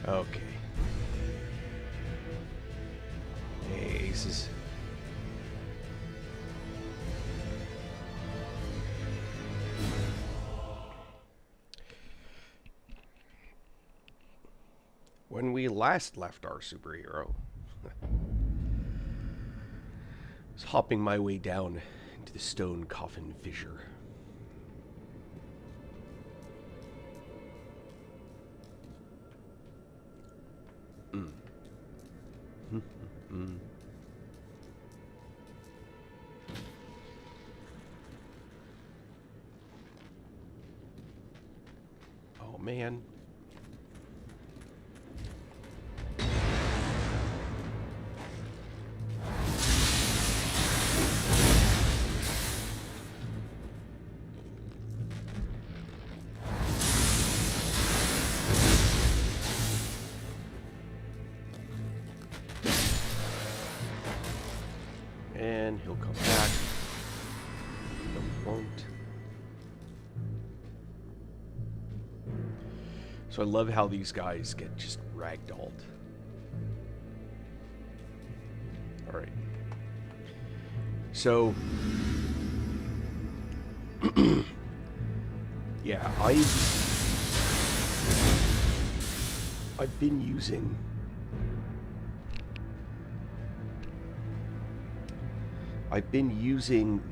Okay. Aces. When we last left our superhero, I was hopping my way down into the stone coffin fissure. Oh man. And he'll come back. No, he won't. So I love how these guys get just ragdolled. Alright. So... yeah, I've been using...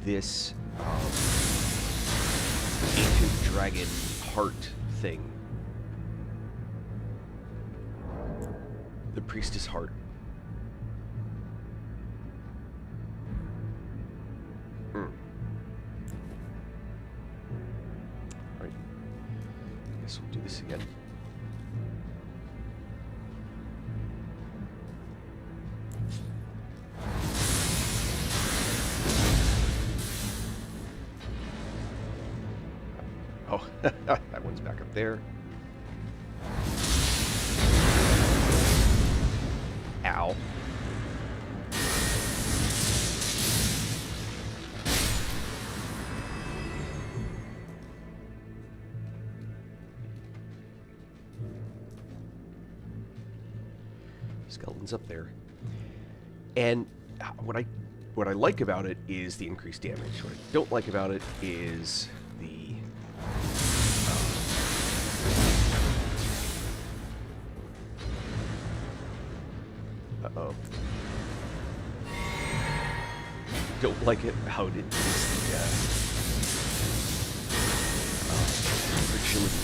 this ancient dragon heart thing. The priestess heart. Alright. I guess we'll do this again. Oh, that one's back up there. Ow. Skeleton's up there. And what I like about it is the increased damage. What I don't like about it is the uh-oh. Don't like it how it is the fragility.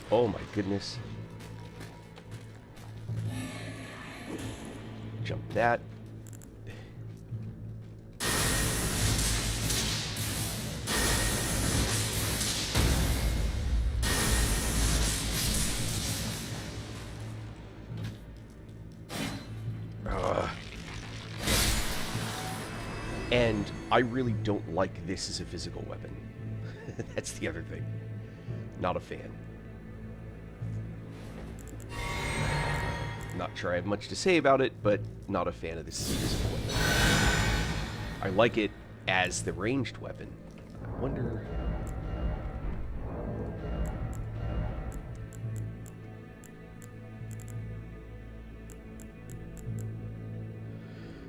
Oh my goodness. Jump that. And I really don't like this as a physical weapon. That's the other thing. Not a fan. Not sure I have much to say about it, but not a fan of this as a physical weapon. I like it as the ranged weapon. I wonder...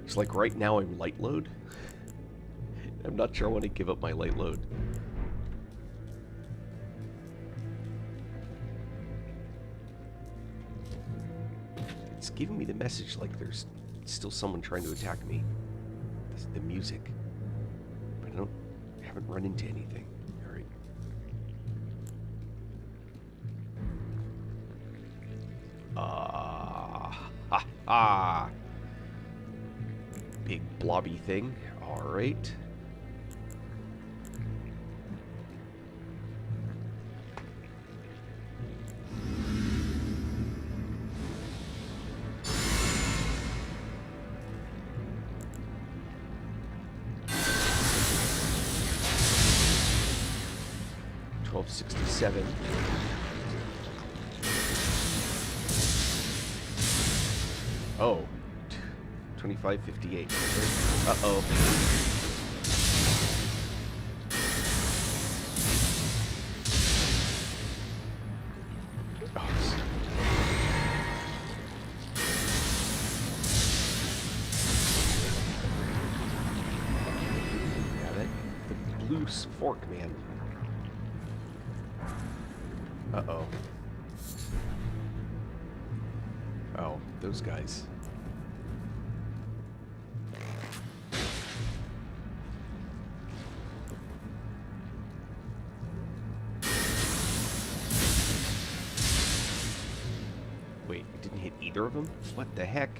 It's like right now I'm light load. I'm not sure I want to give up my light load. It's giving me the message like there's still someone trying to attack me. The music. But I haven't run into anything. Alright. Ha ha! Big blobby thing. Alright. 1267. Oh, 2558. Uh-oh. Loose fork, man. Uh-oh. Oh, those guys. Wait, it didn't hit either of them? What the heck?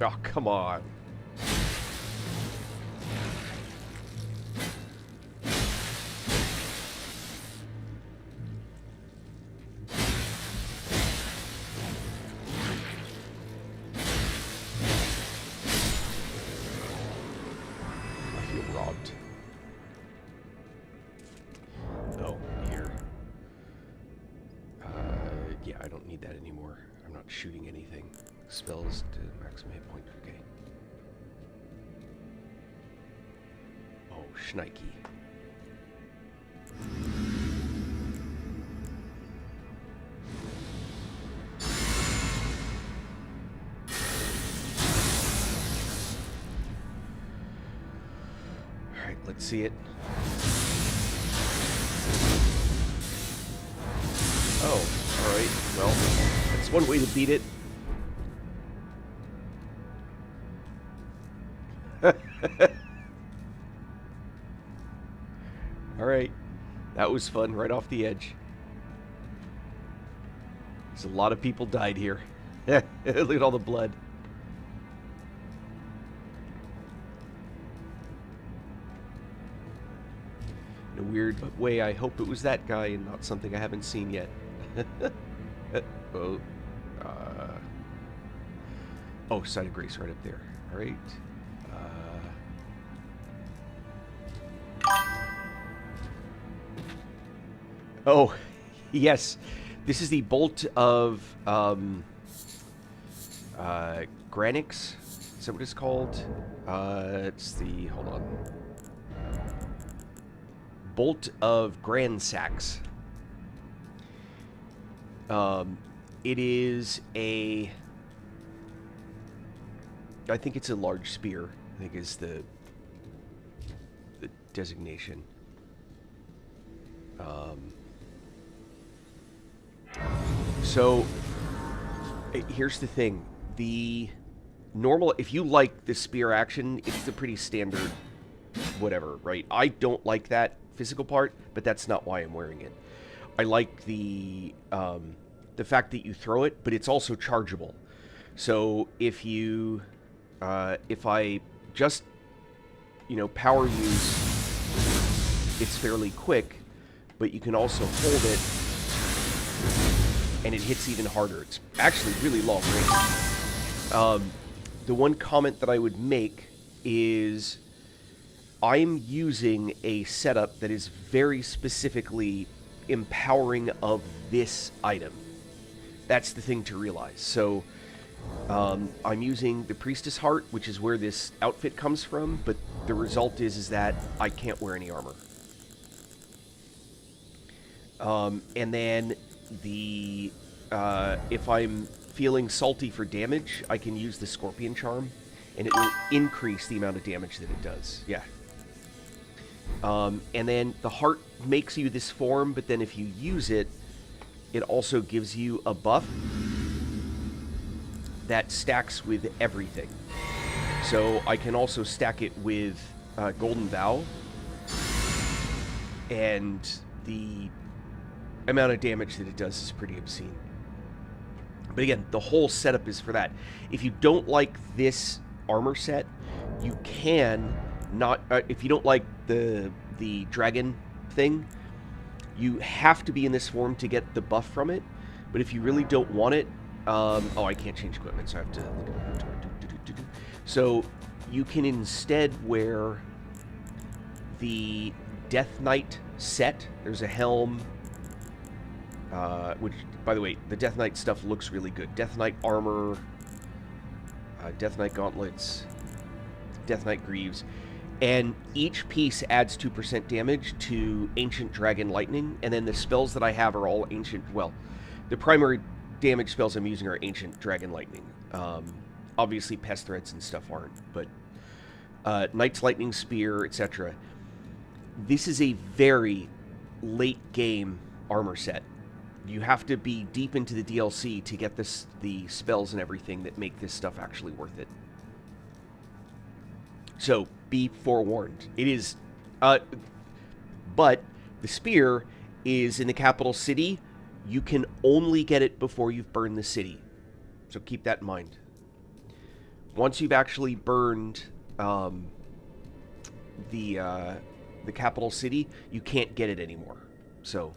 Oh, come on. I feel robbed. Oh, here. Yeah, I don't need that anymore. I'm not shooting anything. Spells to maximum hit point. Okay. Oh, shnikey. Alright, let's see it. Oh, alright. Well, that's one way to beat it. Alright. That was fun, right off the edge. There's a lot of people died here. Look at all the blood. In a weird way, I hope it was that guy and not something I haven't seen yet. Oh. Oh, Side of Grace right up there. Alright. Oh, yes. This is the Bolt of Granix. Is that what it's called? It's the... Hold on. Bolt of Gransax. It is a... I think it's a large spear. I think is the designation. So, here's the thing. The normal, if you like the spear action, it's the pretty standard whatever, right? I don't like that physical part, but that's not why I'm wearing it. I like the fact that you throw it, but it's also chargeable. So if you, if I just, you know, power use, it's fairly quick, but you can also hold it, and it hits even harder. It's actually really long range. The one comment that I would make is I'm using a setup that is very specifically empowering of this item. That's the thing to realize. So I'm using the Priestess Heart, which is where this outfit comes from, but the result is that I can't wear any armor. And then the if I'm feeling salty for damage, I can use the Scorpion Charm, and it will increase the amount of damage that it does. Yeah. And then the heart makes you this form, but then if you use it, it also gives you a buff that stacks with everything. So I can also stack it with Golden Vow, and the amount of damage that it does is pretty obscene. But again, the whole setup is for that. If you don't like this armor set, you can not... if you don't like the dragon thing, You have to be in this form to get the buff from it, but if you really don't want it, oh, I can't change equipment, so I have to look at my inventory. So you can instead wear the Death Knight set. There's a helm, which, by the way, the Death Knight stuff looks really good. Death Knight armor, Death Knight gauntlets, Death Knight greaves, and each piece adds 2% damage to Ancient Dragon Lightning, and then the spells that I have are all Ancient, well, the primary damage spells I'm using are Ancient Dragon Lightning. Obviously Pest Threads and stuff aren't, but Knight's Lightning Spear, etc. This is a very late game armor set. You have to be deep into the DLC to get the spells and everything that make this stuff actually worth it. So, be forewarned. It is... but the spear is in the capital city. You can only get it before you've burned the city. So keep that in mind. Once you've actually burned the capital city, you can't get it anymore. So...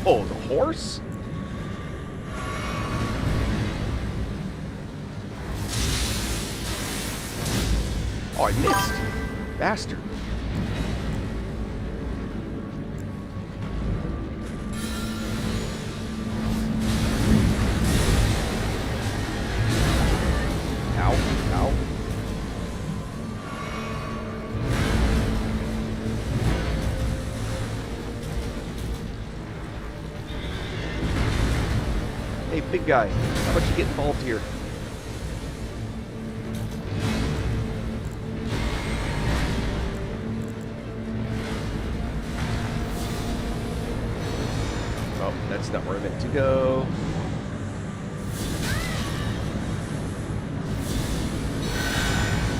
Oh, the horse? Oh, I missed. Bastard. Ow, ow. Hey, big guy, how about you get involved here? Oh, that's not where I meant to go.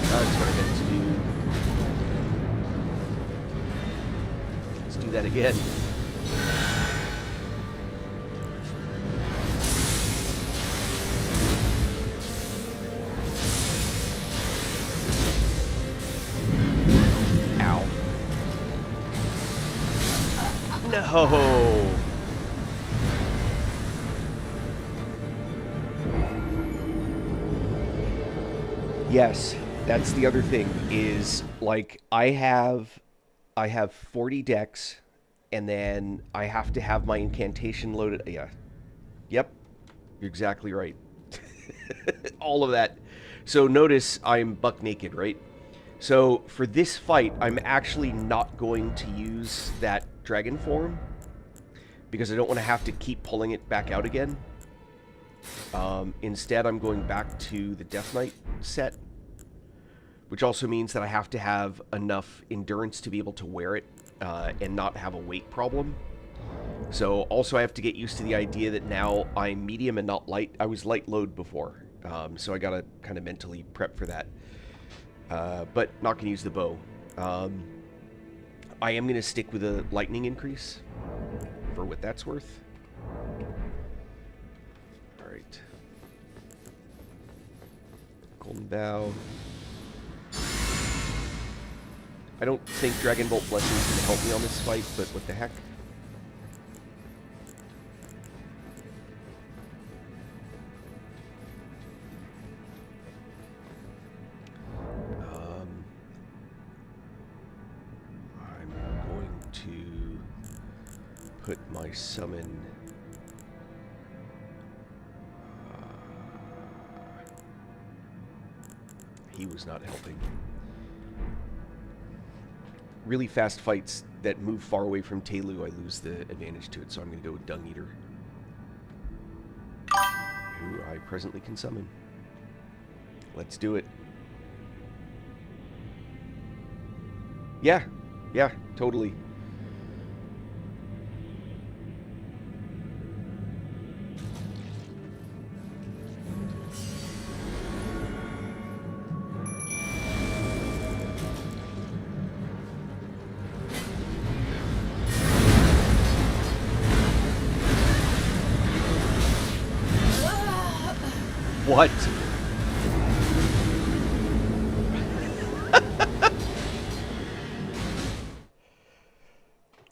That's what I meant to do. Let's do that again. No. Yes, that's the other thing is like I have 40 decks and then I have to have my incantation loaded. Yeah. Yep. You're exactly right. All of that. So notice I'm buck naked, right? So for this fight, I'm actually not going to use that dragon form because I don't want to have to keep pulling it back out again. Instead, I'm going back to the Death Knight set, which also means that I have to have enough endurance to be able to wear it and not have a weight problem. So also I have to get used to the idea that now I'm medium and not light. I was light load before, so I gotta kind of mentally prep for that. But not going to use the bow. I am going to stick with a lightning increase for what that's worth. Alright. Golden Bow. I don't think Dragon Bolt Blessing is going to help me on this fight, but what the heck. I'm going to put my summon... he was not helping. Really fast fights that move far away from Telu, I lose the advantage to it, so I'm going to go with Dung Eater, who I presently can summon. Let's do it. Yeah, totally. What?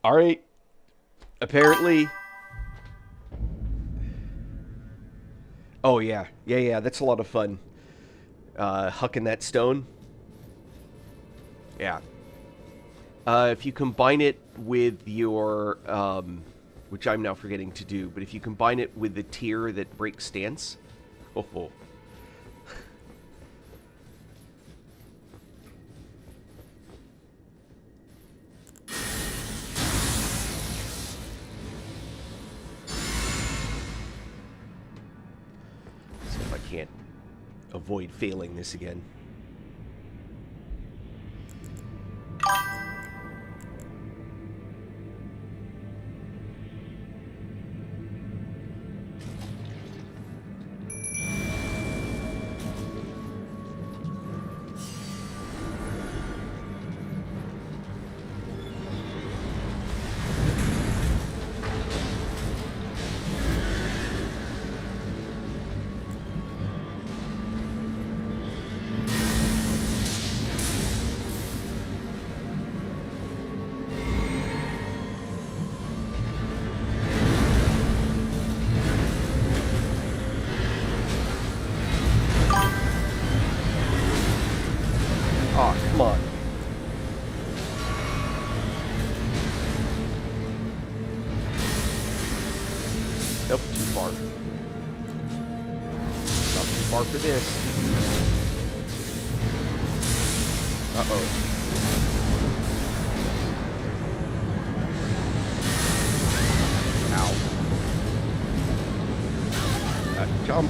All right. Apparently. Oh, yeah. Yeah. That's a lot of fun. Hucking that stone. Yeah. If you combine it with your... which I'm now forgetting to do, but if you combine it with the tier that breaks stance... Oh. See if I can't avoid failing this again. Oh, come on. Nope, too far. Not too far for this. Uh-oh. Ow. Jump!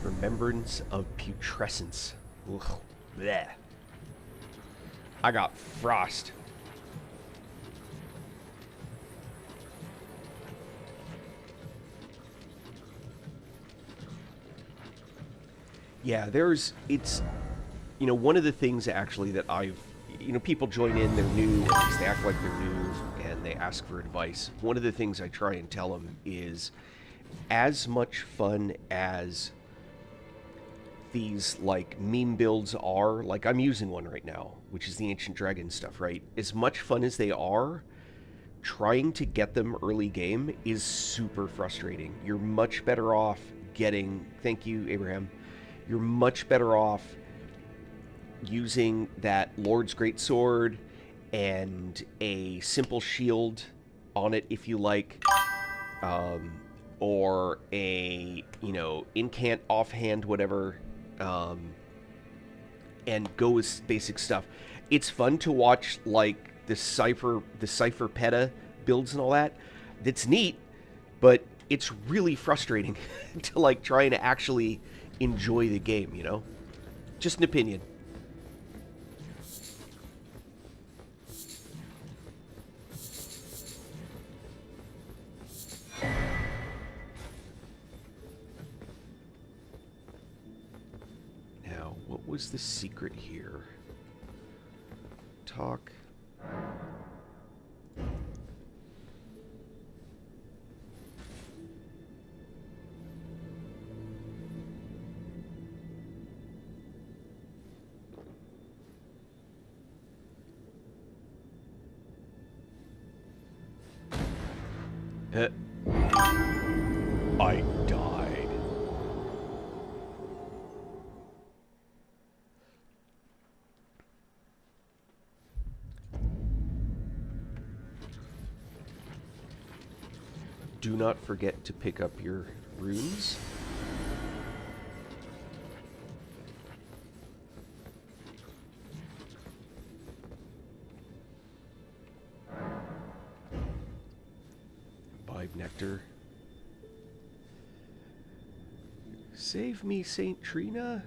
Remembrance of putrescence. Ugh. Bleh. I got frost. Yeah, it's, one of the things actually that I've, people join in, they're new, or at least they act like they're new, and they ask for advice. One of the things I try and tell them is, as much fun as these, like, meme builds are, like, I'm using one right now, which is the Ancient Dragon stuff, right? As much fun as they are, trying to get them early game is super frustrating. You're much better off getting... Thank you, Abraham. You're much better off using that Lord's Greatsword and a simple shield on it, if you like, or a, incant offhand, whatever, and go with basic stuff. It's fun to watch, like, the cipher peta builds and all that. That's neat, but it's really frustrating to, like, try and actually enjoy the game, Just an opinion. Now, what was the secret here? Talk. Huh. I died. Do not forget to pick up your runes. Imbibe nectar. Save me, Saint Trina.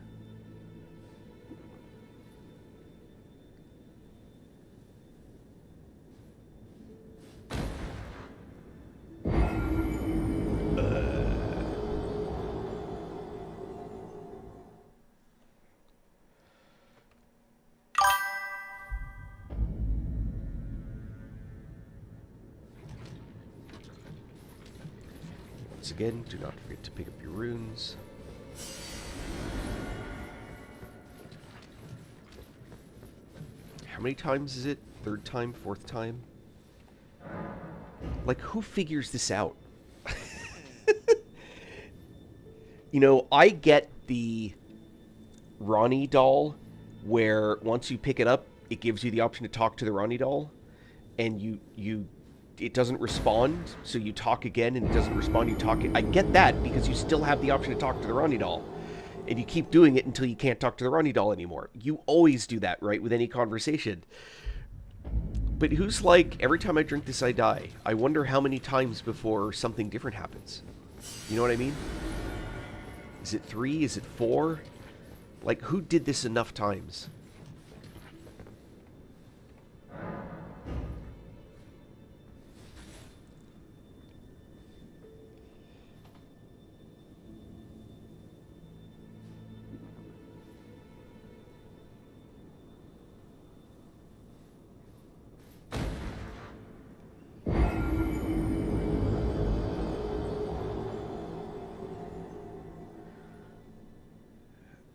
Once again, do not forget to pick up your runes. How many times is it? Third time? Fourth time? Like, who figures this out? You know, I get the Ronnie doll, where once you pick it up, it gives you the option to talk to the Ronnie doll, and it doesn't respond, so you talk again, and it doesn't respond, you talk. I get that, because you still have the option to talk to the Ronnie doll, and you keep doing it until you can't talk to the Ronnie doll anymore. You always do that, right, with any conversation. But who's like, every time I drink this, I die? I wonder how many times before something different happens. You know what I mean? Is it 3? Is it 4? Like, who did this enough times?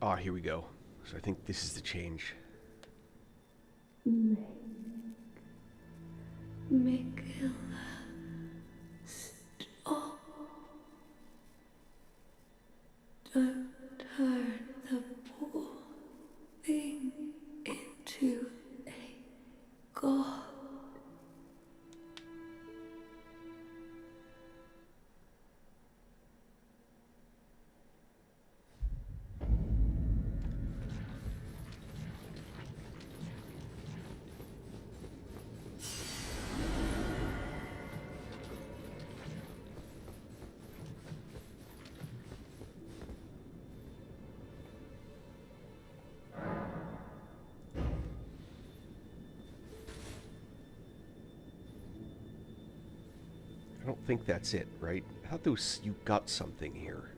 Ah, here we go. So I think this is the change. Mikilla, stop. Don't turn the poor thing into a god. I don't think that's it, right? I thought you got something here.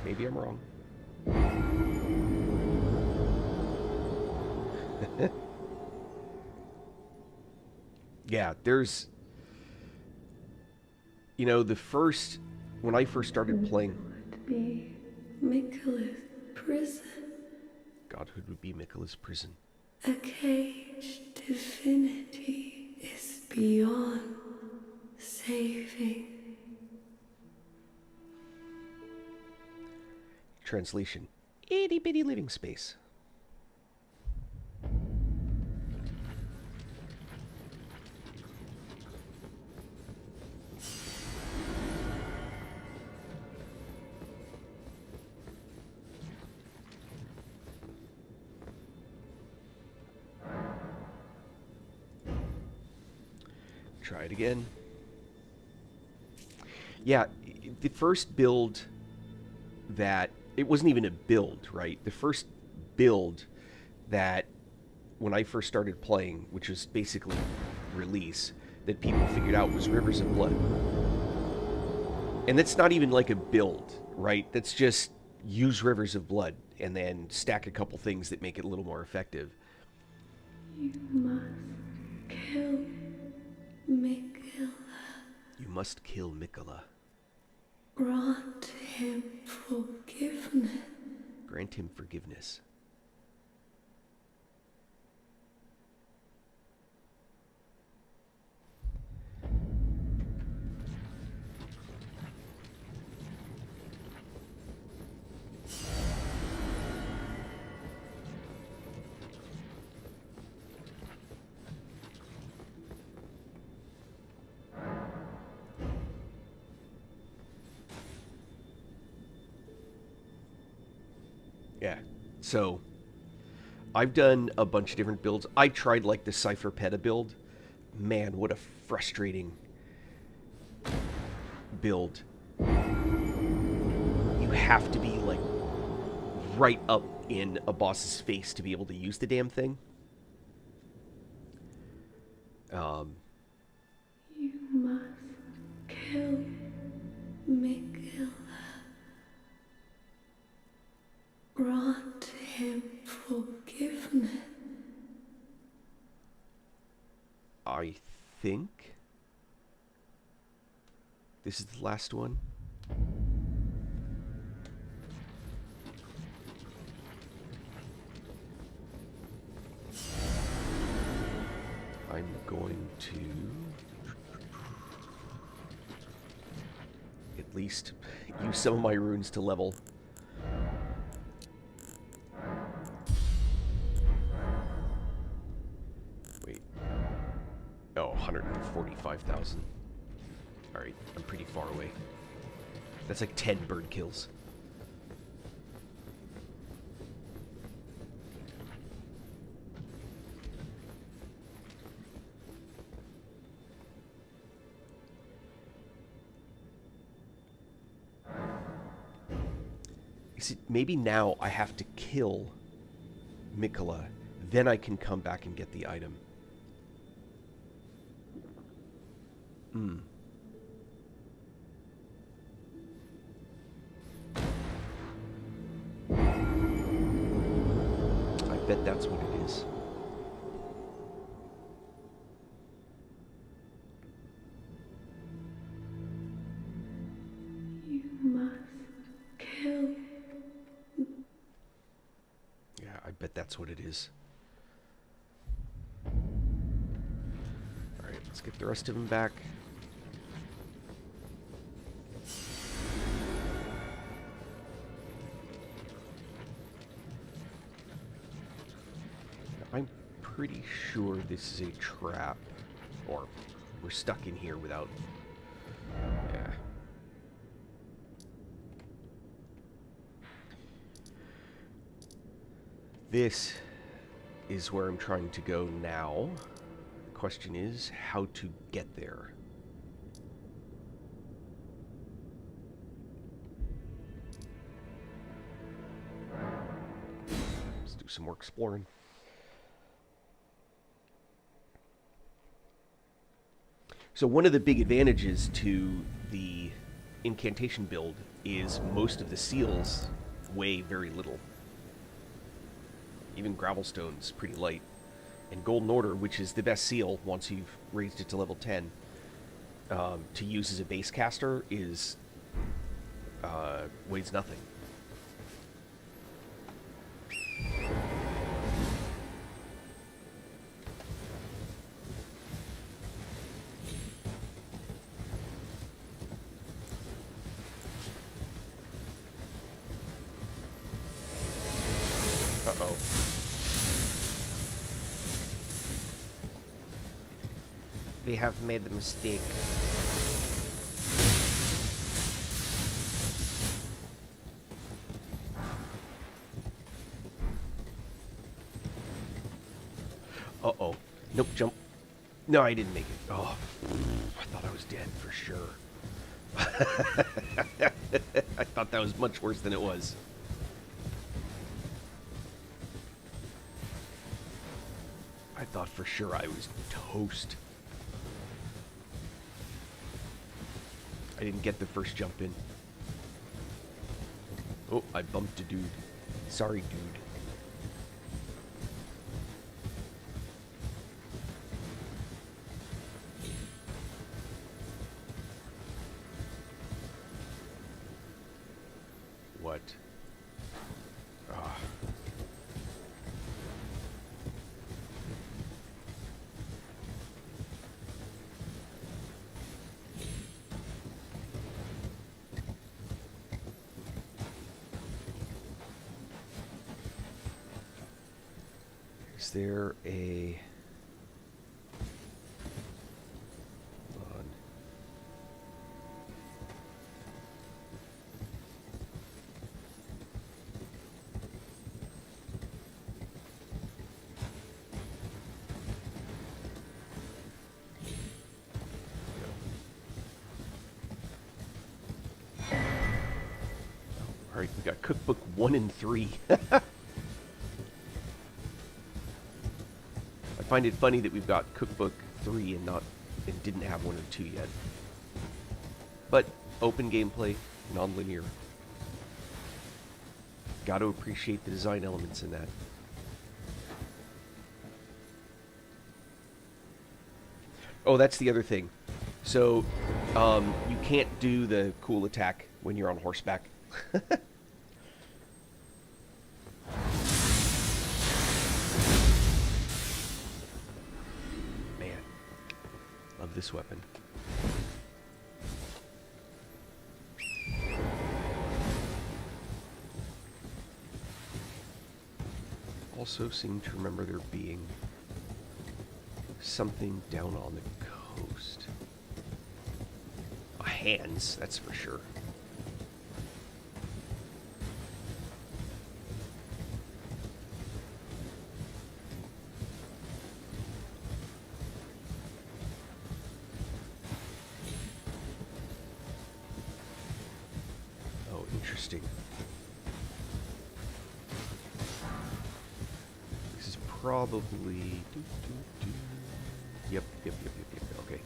Maybe I'm wrong. Yeah, there's... You know, when I first started playing... Would be Mikilla's prison. Godhood would be Mikilla's prison. A cage divinity is beyond saving. Translation. Itty bitty living space. Try it again. Yeah, the first build that... It wasn't even a build, right? The first build that, when I first started playing, which was basically release, that people figured out was Rivers of Blood. And that's not even like a build, right? That's just use Rivers of Blood and then stack a couple things that make it a little more effective. You must kill Mikilla. You must kill Mikilla. Grant him forgiveness. Grant him forgiveness. Yeah. So I've done a bunch of different builds. I tried like the Cypher Peta build. Man, what a frustrating build. You have to be like right up in a boss's face to be able to use the damn thing. You must kill Miguel. Grant him forgiveness. I think this is the last one. I'm going to at least use some of my runes to level. Wait. Oh, 145,000. Alright, I'm pretty far away. That's like 10 bird kills. See, maybe now I have to kill Mikola, then I can come back and get the item. I bet that's what it is. You must kill. Yeah, I bet that's what it is. Alright, let's get the rest of them back. I'm pretty sure this is a trap. Or we're stuck in here without... Yeah. This is where I'm trying to go now. The question is how to get there. Let's do some more exploring. So one of the big advantages to the incantation build is most of the seals weigh very little. Even Gravelstone's pretty light. And Golden Order, which is the best seal once you've raised it to level 10, to use as a base caster is weighs nothing. Uh-oh. We have made the mistake. Uh-oh. Nope, jump. No, I didn't make it. Oh, I thought I was dead for sure. I thought that was much worse than it was. I thought for sure I was toast. I didn't get the first jump in. Oh, I bumped a dude. Sorry, dude. What? Ah. Is there a... Hold on. Alright, we got cookbook 1 and 3. I find it funny that we've got cookbook 3 and didn't have 1 and 2 yet. But open gameplay, non-linear. Got to appreciate the design elements in that. Oh, that's the other thing. So, you can't do the cool attack when you're on horseback. Man, love this weapon. Also seem to remember there being something down on the coast. Hands, that's for sure. Oh, interesting. This is probably... Yep. Okay.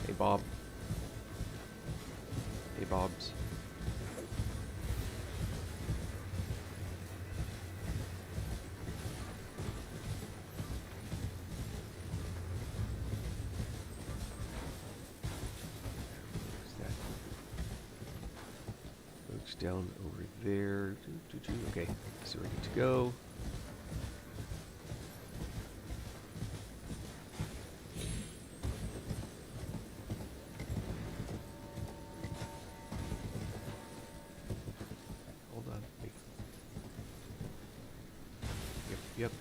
Hey, Bob. Hey, Bobs. What's that? Looks down over there. Okay, so we're good to go. Yep.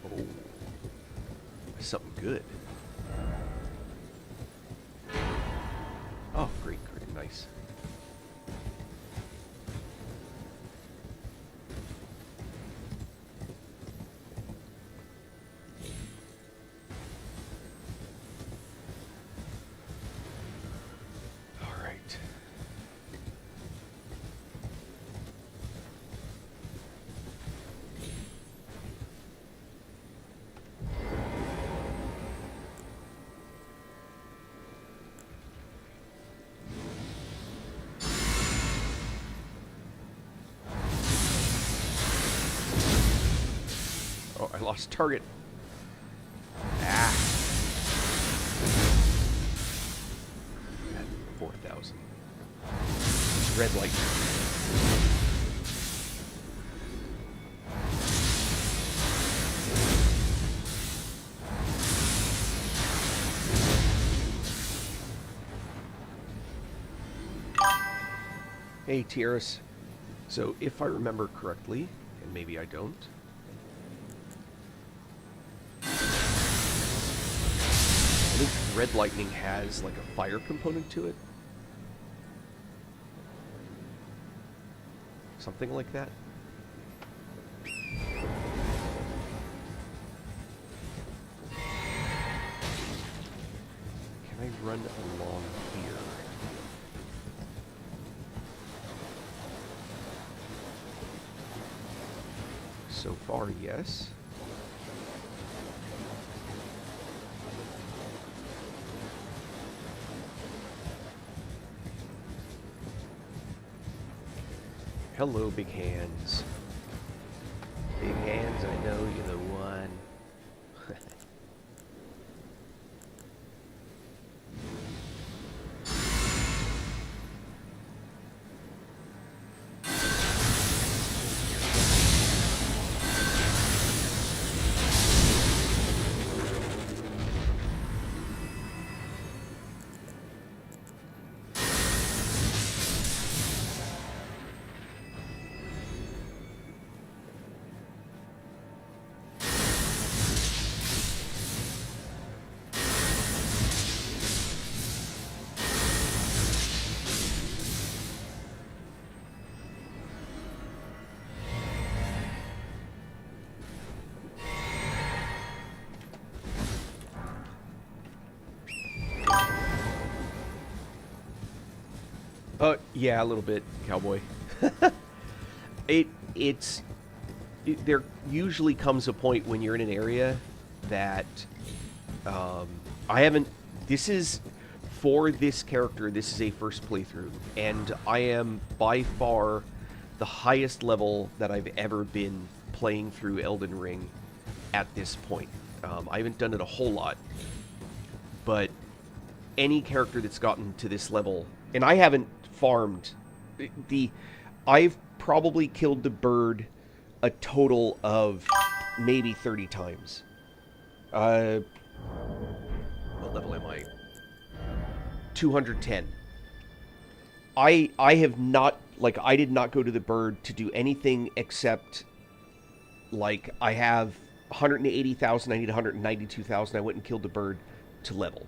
Oh, that's something good. Oh, great, nice. Oh, I lost target. Ah. 4,000. It's red light. Hey, Tierras. So, if I remember correctly, and maybe I don't, I think red lightning has like a fire component to it. Something like that. Can I run along here? So far, yes. Hello, big hands. Big hands, I know you're the one. Yeah, a little bit, cowboy. It's there usually comes a point when you're in an area that I haven't. This is for this character. This is a first playthrough, and I am by far the highest level that I've ever been playing through Elden Ring at this point. I haven't done it a whole lot, but any character that's gotten to this level, and I haven't farmed the. I've probably killed the bird a total of maybe 30 times. What level am I? 210. I have not, like, I did not go to the bird to do anything except, like, I have 180,000, I need 192,000, I went and killed the bird to level.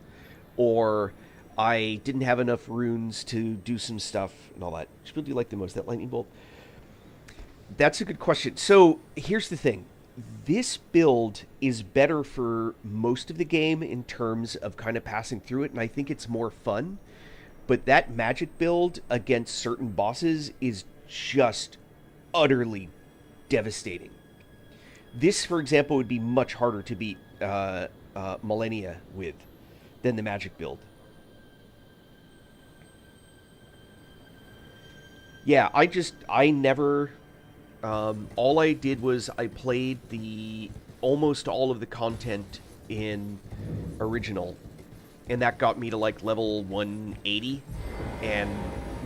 Or I didn't have enough runes to do some stuff and all that. Which build do you like the most, that lightning bolt? That's a good question. So here's the thing. This build is better for most of the game in terms of kind of passing through it, and I think it's more fun. But that magic build against certain bosses is just utterly devastating. This, for example, would be much harder to beat Millennia with than the magic build. Yeah, I never, all I did was I played almost all of the content in original, and that got me to like level 180, and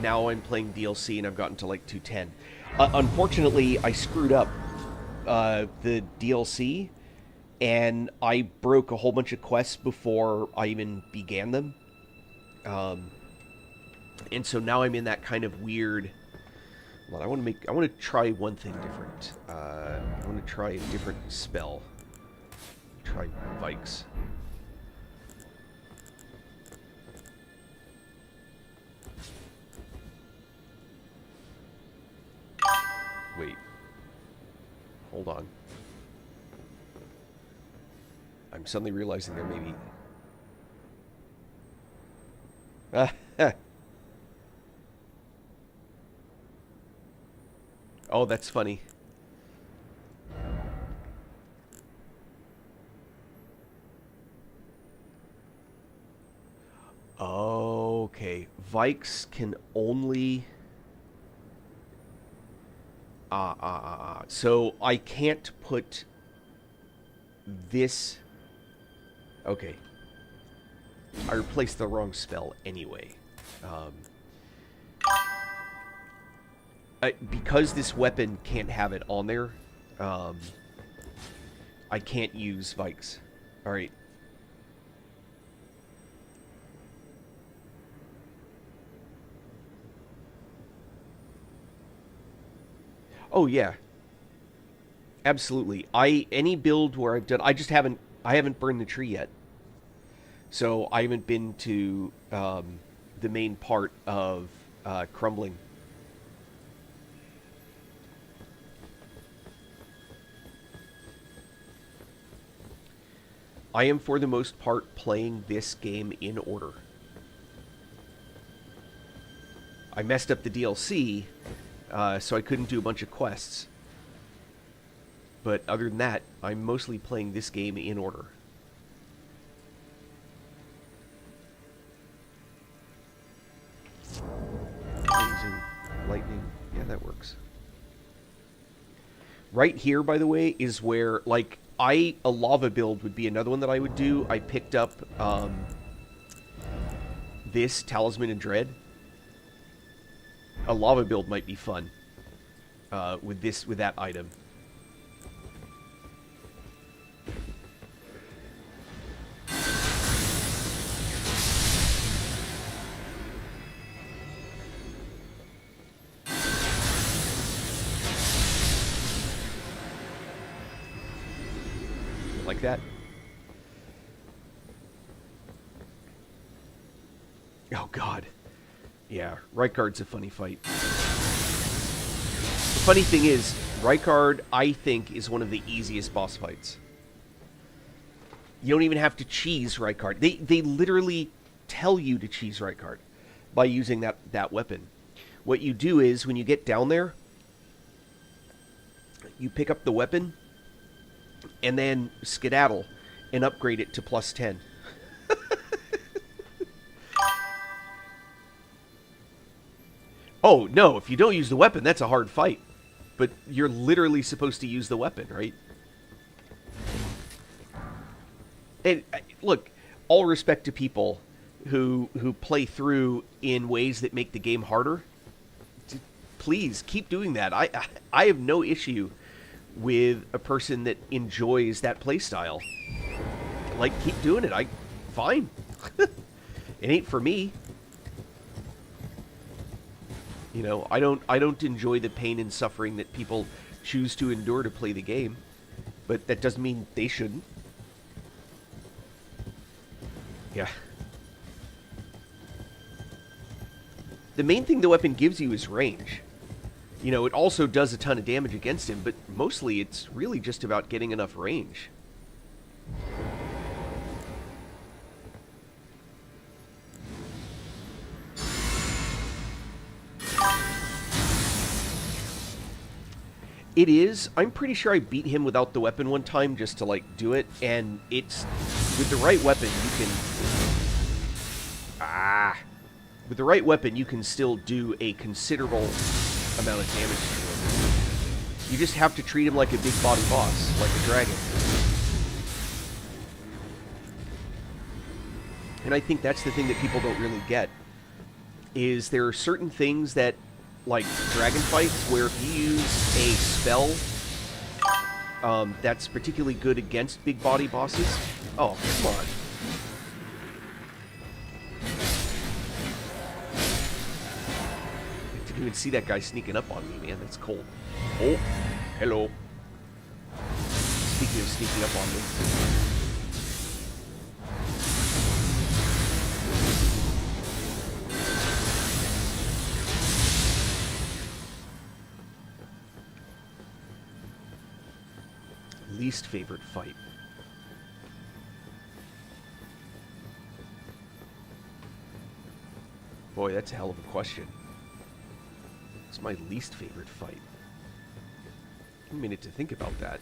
now I'm playing DLC and I've gotten to like 210. Unfortunately, I screwed up the DLC, and I broke a whole bunch of quests before I even began them. And so now I'm in that kind of weird. Well, I want to try one thing different. I want to try a different spell. Try Vikes. Wait. Hold on. I'm suddenly realizing there may be... Oh, that's funny. Okay. Vikes can only... So I can't put this... Okay. I replaced the wrong spell anyway. Because this weapon can't have it on there, I can't use Vikes. Alright. Oh yeah. Absolutely. Any build where I've done, I haven't burned the tree yet. So I haven't been to the main part of crumbling. I am, for the most part, playing this game in order. I messed up the DLC, so I couldn't do a bunch of quests. But other than that, I'm mostly playing this game in order. Blazing lightning. Yeah, that works. Right here, by the way, is where, like, a lava build would be another one that I would do. I picked up this Talisman and Dread. A lava build might be fun with that item. Like that. Oh god. Yeah, Rykard's a funny fight. The funny thing is, Rykard, I think, is one of the easiest boss fights. You don't even have to cheese Rykard. They literally tell you to cheese Rykard by using that weapon. What you do is, when you get down there, you pick up the weapon, and then skedaddle and upgrade it to plus 10. Oh, no, if you don't use the weapon, that's a hard fight. But you're literally supposed to use the weapon, right? And look, all respect to people who play through in ways that make the game harder. Please keep doing that. I have no issue with a person that enjoys that play style. Like, keep doing it. Fine. It ain't for me. You know, I don't enjoy the pain and suffering that people choose to endure to play the game, but that doesn't mean they shouldn't. Yeah. The main thing the weapon gives you is range. You know, it also does a ton of damage against him, but mostly it's really just about getting enough range. It is. I'm pretty sure I beat him without the weapon one time just to, like, do it. And it's... With the right weapon, you can... With the right weapon, you can still do a considerable amount of damage to him. You just have to treat him like a big body boss, like a dragon. And I think that's the thing that people don't really get. Is there are certain things that... like dragon fights, where if you use a spell that's particularly good against big body bosses. Oh, come on. I didn't even see that guy sneaking up on me, man. That's cold. Oh, hello. Speaking of sneaking up on me. Least favorite fight. Boy, that's a hell of a question. What's my least favorite fight? A minute to think about that.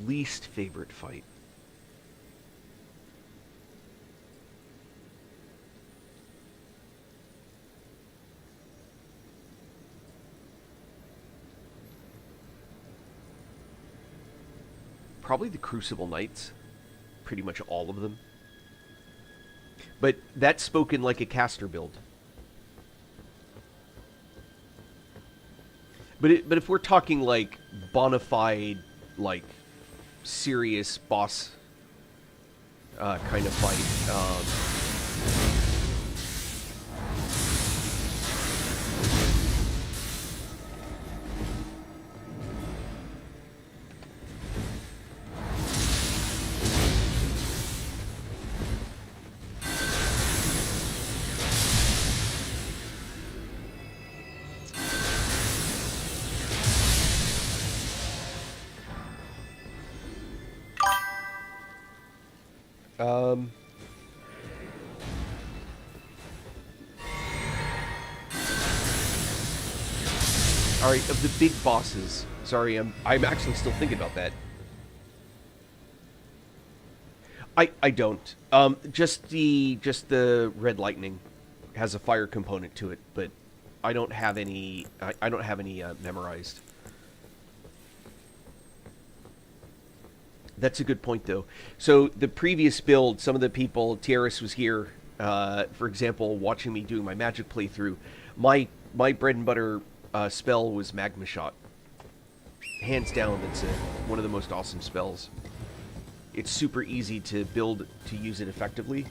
Least favorite fight. Probably the Crucible Knights. Pretty much all of them. But that's spoken like a caster build. But if we're talking like bona fide, like serious boss kind of fight, Alright, of the big bosses. Sorry, I'm actually still thinking about that. I don't. Just the Red Lightning has a fire component to it, but I don't have any I don't have any memorized. That's a good point, though. So the previous build, some of the people, Tierras was here, for example, watching me doing my magic playthrough. My bread and butter spell was Magma Shot. Hands down, that's one of the most awesome spells. It's super easy to build to use it effectively.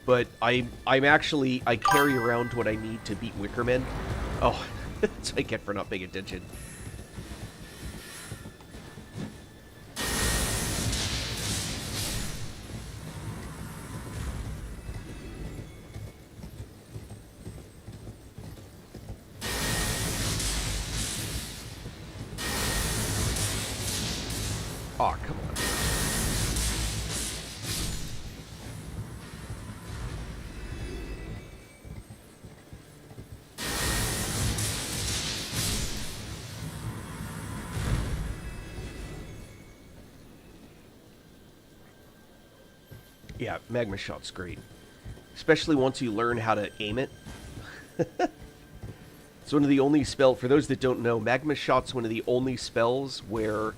But I carry around what I need to beat Wickerman. Oh, that's what I get for not paying attention. Aw, come on. Yeah, Magma Shot's great. Especially once you learn how to aim it. It's one of the only spells, for those that don't know, Magma Shot's one of the only spells where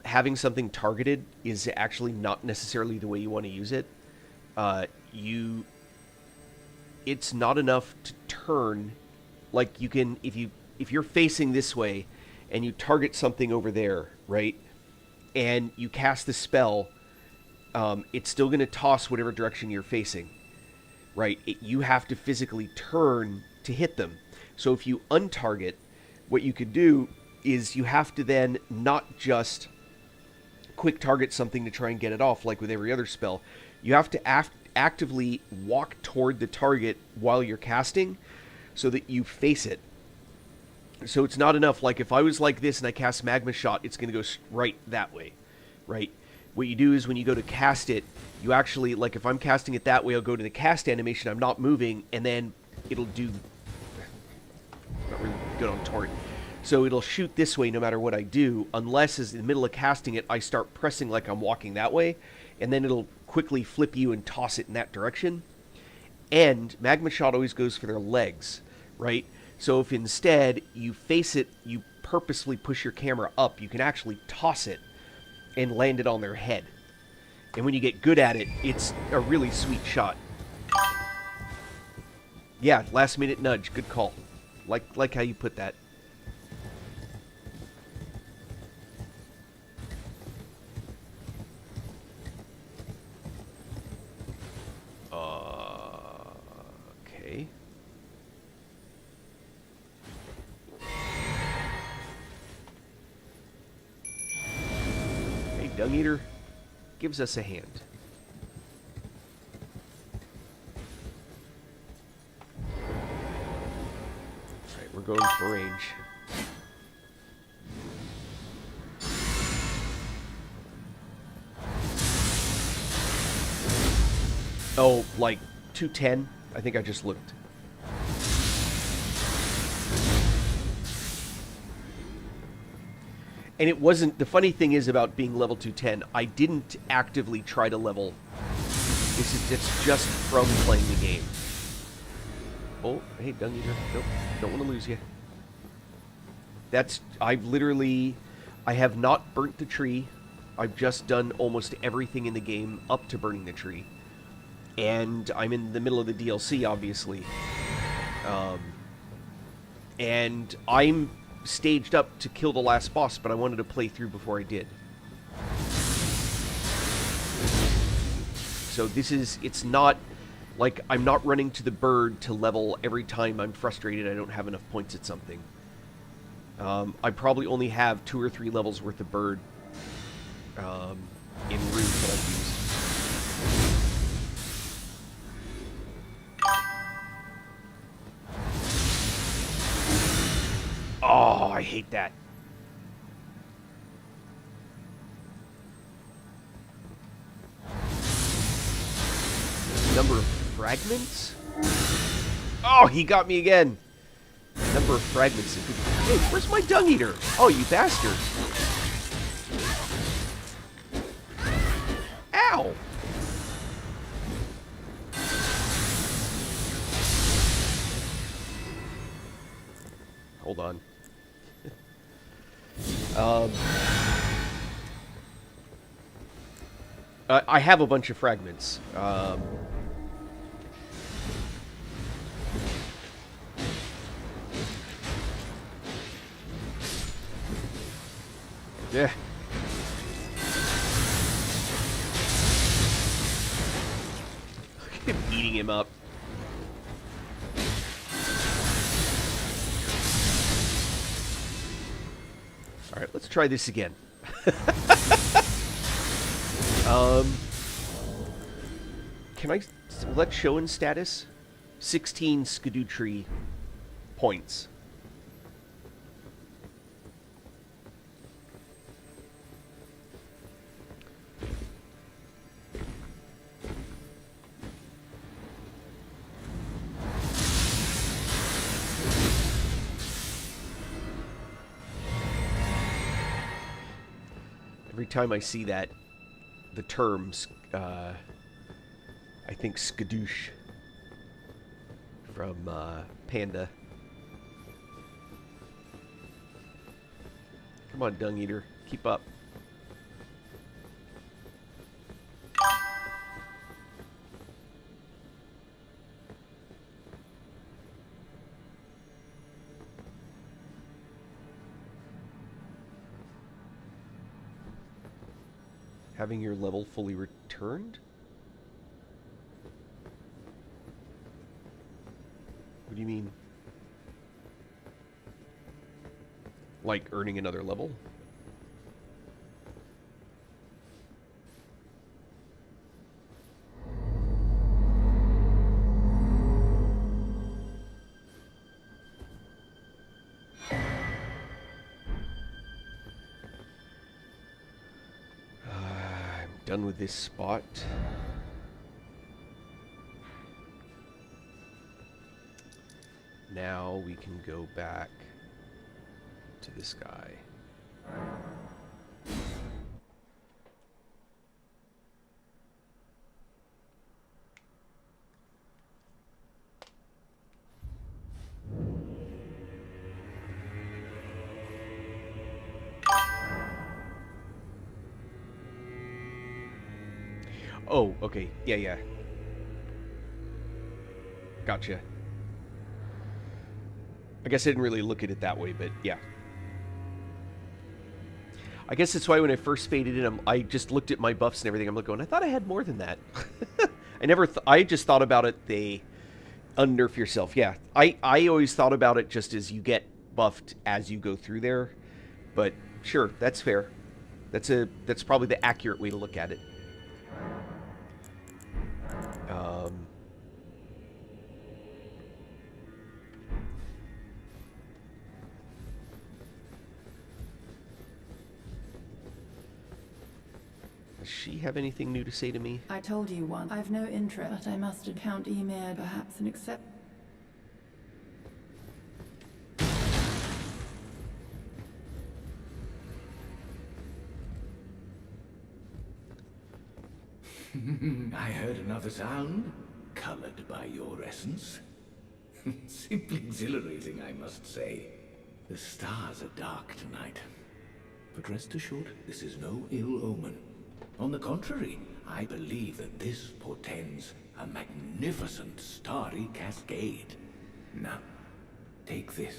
having something targeted is actually not necessarily the way you want to use it. It's not enough to turn. Like, you can, if you're facing this way and you target something over there, right, and you cast the spell, it's still going to toss whatever direction you're facing, right? You have to physically turn to hit them. So if you untarget, what you could do is you have to then not just quick target something to try and get it off like with every other spell. You have to actively walk toward the target while you're casting so that you face it. So it's not enough, like if I was like this and I cast Magma Shot, it's going to go right that way, right? What you do is when you go to cast it, you actually, like if I'm casting it that way, I'll go to the cast animation, I'm not moving, and then it'll do, not really good on torrent. So it'll shoot this way no matter what I do, unless as in the middle of casting it, I start pressing like I'm walking that way, and then it'll quickly flip you and toss it in that direction. And Magma Shot always goes for their legs, right? So if instead you face it, you purposefully push your camera up, you can actually toss it and land it on their head. And when you get good at it, it's a really sweet shot. Yeah, last minute nudge, good call. Like how you put that. Okay. Hey, Dung Eater gives us a hand. Alright, we're going for range. Oh, like 210? I think I just looked. And it wasn't... The funny thing is about being level 210, I didn't actively try to level. It's just from playing the game. Oh, hey, Dung Eater. Nope, don't want to lose you. That's... I've literally... I have not burnt the tree. I've just done almost everything in the game up to burning the tree. And I'm in the middle of the DLC, obviously. And I'm staged up to kill the last boss, but I wanted to play through before I did. So this is... It's not... Like, I'm not running to the bird to level every time I'm frustrated I don't have enough points at something. I probably only have 2 or 3 levels worth of bird in runes that I've used. Oh, I hate that. Number of fragments? Oh, he got me again. Number of fragments. Hey, where's my Dung Eater? Oh, you bastard. Ow. Hold on. I have a bunch of fragments. Yeah. Look at him eating him up. Alright, let's try this again. Can I select show in status? 16 Skidoo Tree points. every time I see that, the terms, I think skadoosh from Panda. Come on, Dung Eater. Keep up. Having your level fully returned? What do you mean? Like earning another level? I'm done with this spot. Now we can go back to this guy. Oh, okay. Yeah, yeah. Gotcha. I guess I didn't really look at it that way, but yeah. I guess that's why when I first faded in, I just looked at my buffs and everything. I'm like going, I thought I had more than that. I just thought about it, they unnerf yourself. Yeah, I always thought about it just as you get buffed as you go through there. But sure, that's fair. That's probably the accurate way to look at it. Does she have anything new to say to me? I told you once, I've no interest, but I must account Emir perhaps an accept. I heard another sound, colored by your essence. Simply exhilarating, I must say. The stars are dark tonight. But rest assured, this is no ill omen. On the contrary, I believe that this portends a magnificent starry cascade. Now, take this.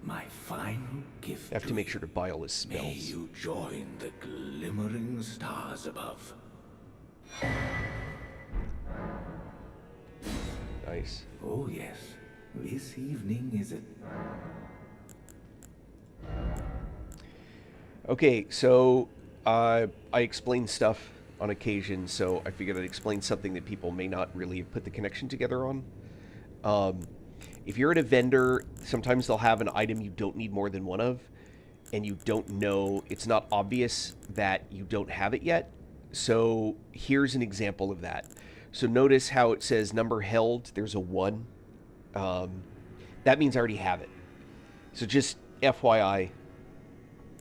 My final gift. I have to make sure to buy all his spells. May you join the glimmering stars above. Nice. Oh yes, this evening is a... Okay, so I explain stuff on occasion, so I figured I'd explain something that people may not really have put the connection together on. If you're at a vendor, sometimes they'll have an item you don't need more than one of, and you don't know, it's not obvious that you don't have it yet. So here's an example of that. So notice how it says number held, there's a 1. That means I already have it. So just FYI,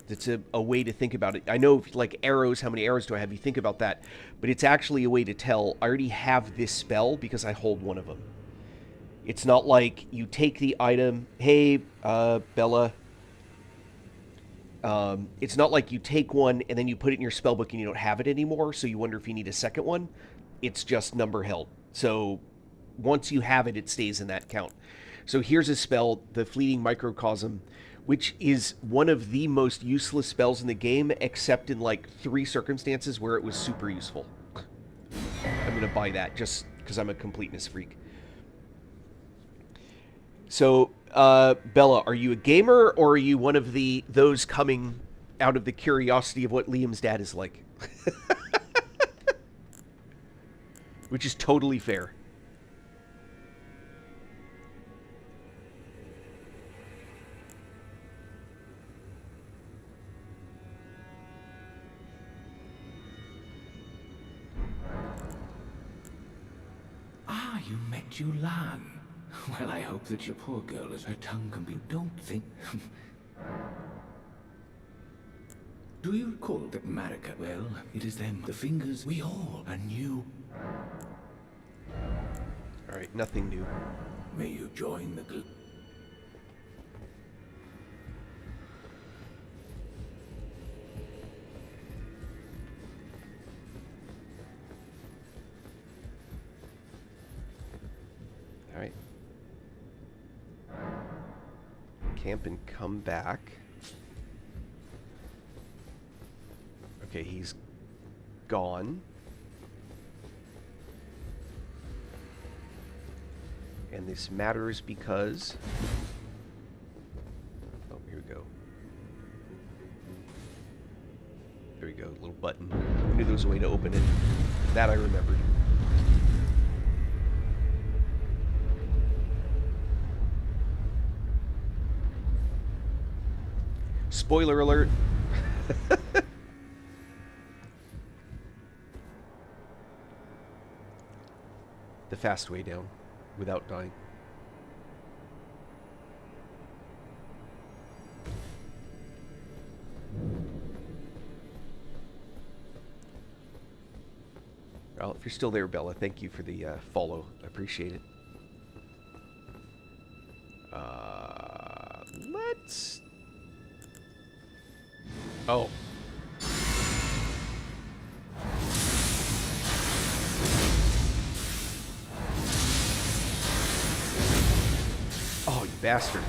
it's a way to think about it. I know, like arrows, how many arrows do I have? You think about that. But it's actually a way to tell, I already have this spell because I hold one of them. It's not like you take the item, hey, Bella. It's not like you take one and then you put it in your spellbook and you don't have it anymore, so you wonder if you need a second one. It's just number held. So once you have it, it stays in that count. So here's a spell, the Fleeting Microcosm, which is one of the most useless spells in the game, except in like 3 circumstances where it was super useful. I'm going to buy that just because I'm a completeness freak. So, Bella, are you a gamer or are you one of those coming out of the curiosity of what Liam's dad is like? Which is totally fair. Ah, you met Yulan. Well, I hope that your poor girl, as her tongue can be... Don't think... Do you recall that Marika? Well, it is them. The fingers we all are new. Alright, nothing new. May you join the group. Alright. Camp and come back. Okay, he's gone. And this matters because... Oh, here we go. There we go, little button. I knew there was a way to open it. That I remembered. Spoiler alert. The fast way down without dying. Well, if you're still there, Bella, thank you for the follow. I appreciate it. Let's... Oh. Oh, you bastard.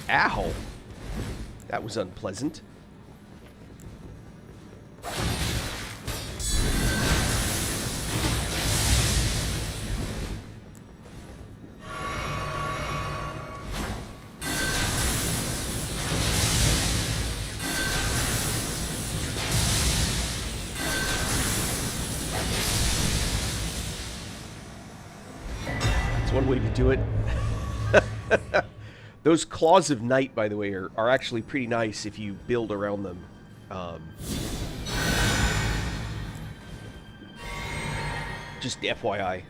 Ow. That was unpleasant. One way to do it. Those Claws of Night, by the way, are actually pretty nice if you build around them. Just FYI.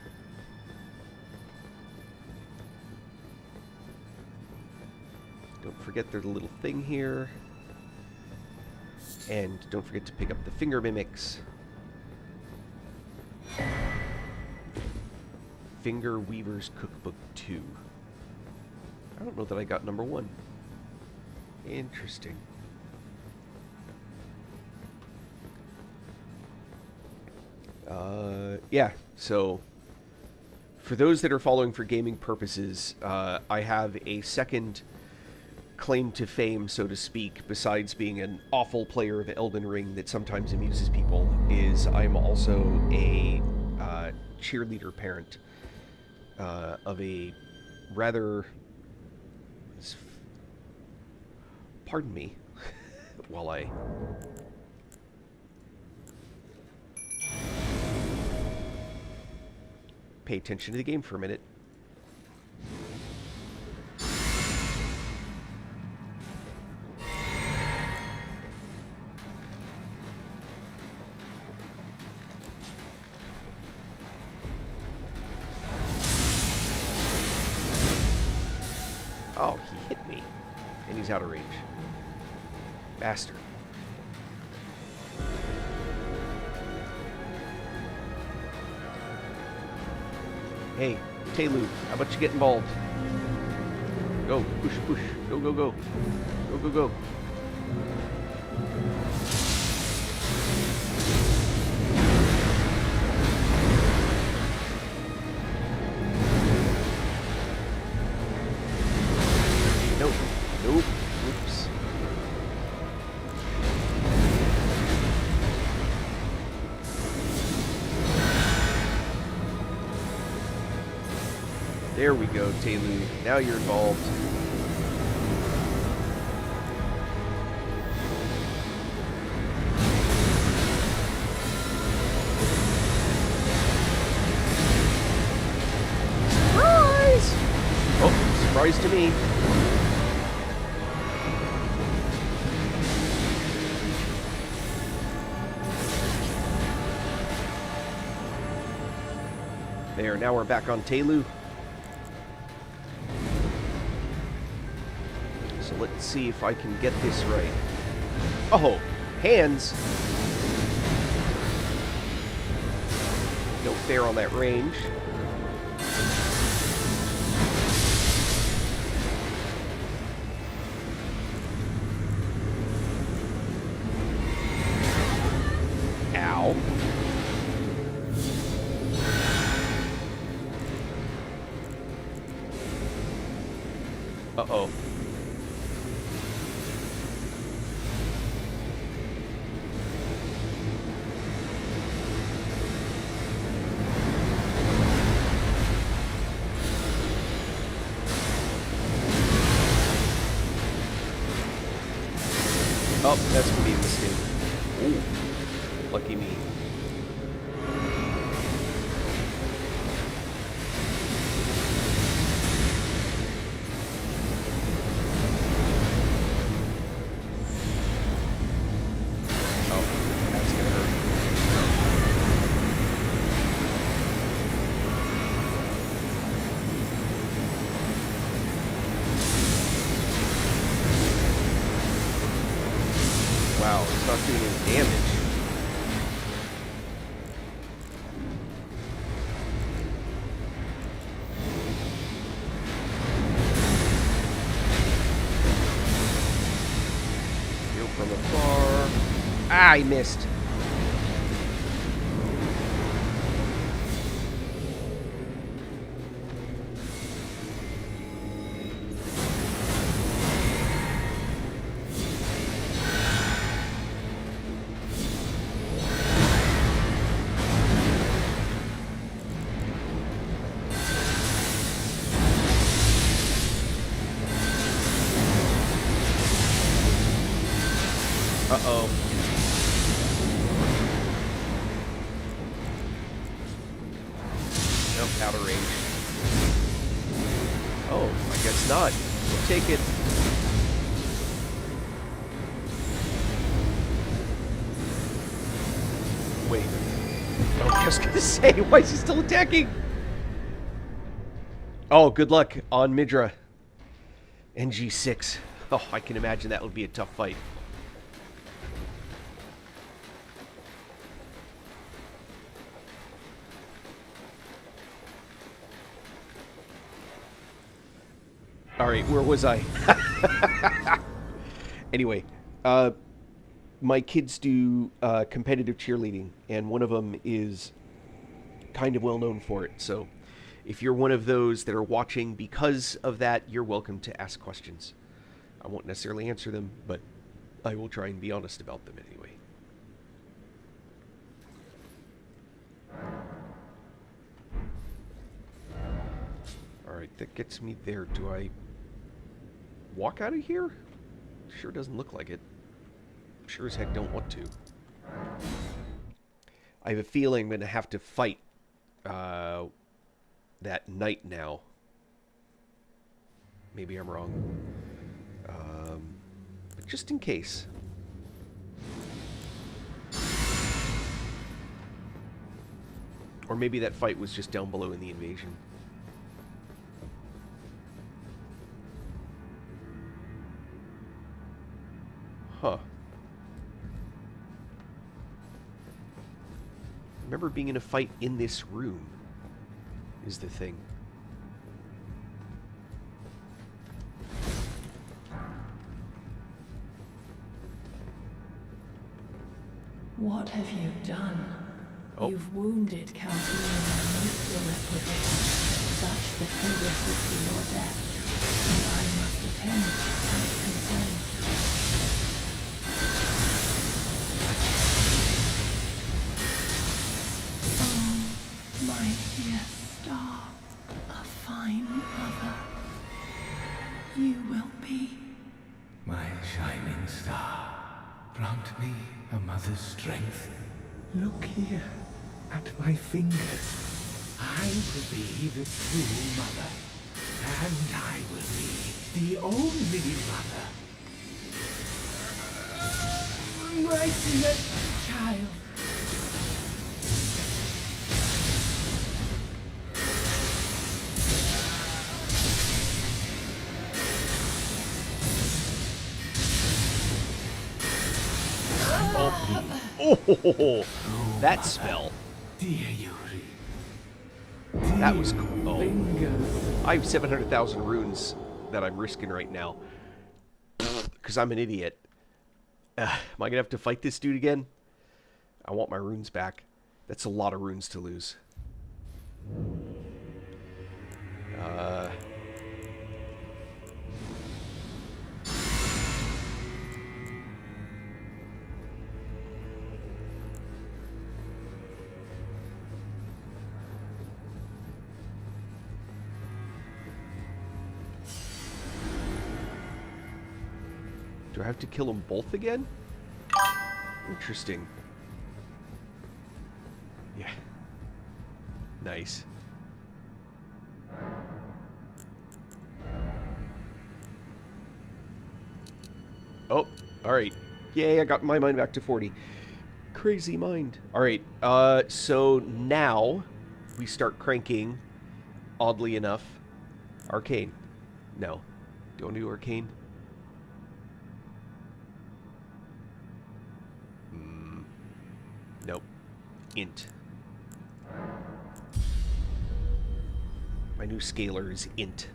Don't forget there's a little thing here. And don't forget to pick up the finger mimics. Finger Weaver's Cookbook 2. I don't know that I got number 1. Interesting. Yeah, so for those that are following for gaming purposes, I have a second claim to fame, so to speak, besides being an awful player of Elden Ring that sometimes amuses people, is I'm also a cheerleader parent. Of a rather... Pardon me, while I... pay attention to the game for a minute. Oh, he hit me. And he's out of range. Bastard. Hey, Taylu, how about you get involved? Go, push, push. Go, go, go. Go, go, go. Nope. Nope. Oops. There we go, Taylu. Now you're involved. Surprise! Oh, surprise to me. There, now we're back on Taylu. So let's see if I can get this right. Oh, hands. No fair on that range. Ow. Uh-oh. Oh, that's gonna be a mistake. Ooh, lucky me. Oh, that's gonna hurt. Wow, it's not doing any damage. Heal from afar. Ah, I missed. Uh-oh. Nope, out of range. Oh, I guess not. We'll take it. Wait. Oh, I was gonna say, why is he still attacking? Oh, good luck on Midra. NG6. Oh, I can imagine that would be a tough fight. Alright, where was I? Anyway, my kids do competitive cheerleading, and one of them is kind of well known for it. So if you're one of those that are watching because of that, you're welcome to ask questions. I won't necessarily answer them, but I will try and be honest about them anyway. Alright, that gets me there. Do I walk out of here? Sure doesn't look like it. Sure as heck don't want to. I have a feeling I'm going to have to fight that knight now. Maybe I'm wrong. But just in case. Or maybe that fight was just down below in the invasion. Huh. Remember being in a fight in this room is the thing. What have you done? Oh. You've wounded Count most irreparably, such that he wishes for your death, and I must attend to his concern. Oh, my dear star, a fine mother, you will be. My shining star, grant me a mother's strength. Look here, at my fingers. I will be the true mother. And I will be the only mother. My dear child. That spell. Dear Yuri. That was cool. Oh. Fingers. I have 700,000 runes that I'm risking right now. Because I'm an idiot. Am I going to have to fight this dude again? I want my runes back. That's a lot of runes to lose. Do I have to kill them both again? Interesting. Yeah. Nice. Oh, alright. Yay, I got my mind back to 40. Crazy mind. Alright, so now we start cranking, oddly enough, Arcane. No. Do you want to do Arcane? Nope. Int. My new scalar is int.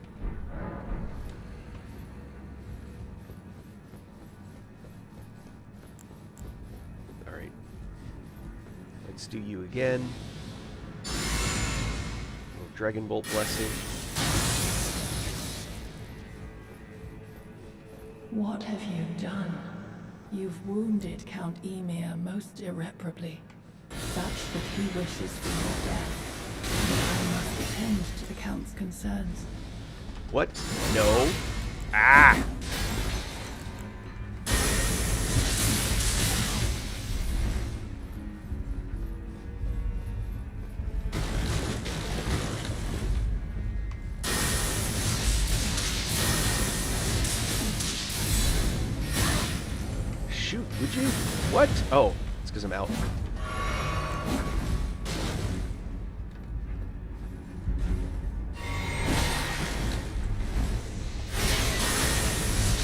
Alright. Let's do you again. Little Dragon Bolt Blessing. What have you done? You've wounded Count Emir most irreparably, such that he wishes for your death, and I must attend to the Count's concerns. What? No. Ah! Shoot, would you? What? Oh, it's because I'm out.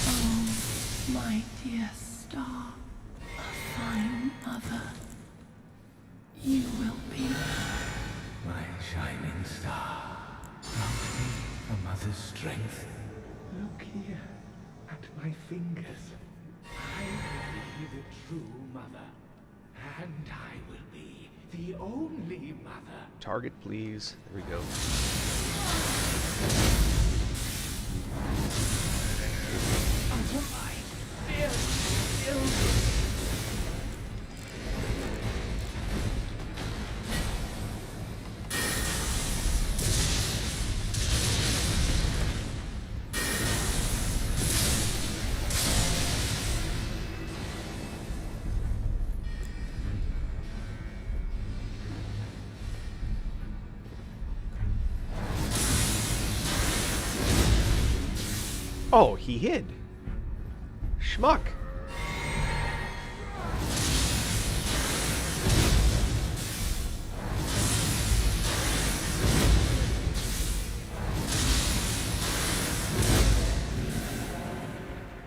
Oh, my dear star, a fine mother. You will be. My shining star. Grant me a mother's strength. Look here at my fingers. I will be the true mother. And I will be the only mother. Target, please. There we go. Until my dear children. Oh, he hid. Schmuck.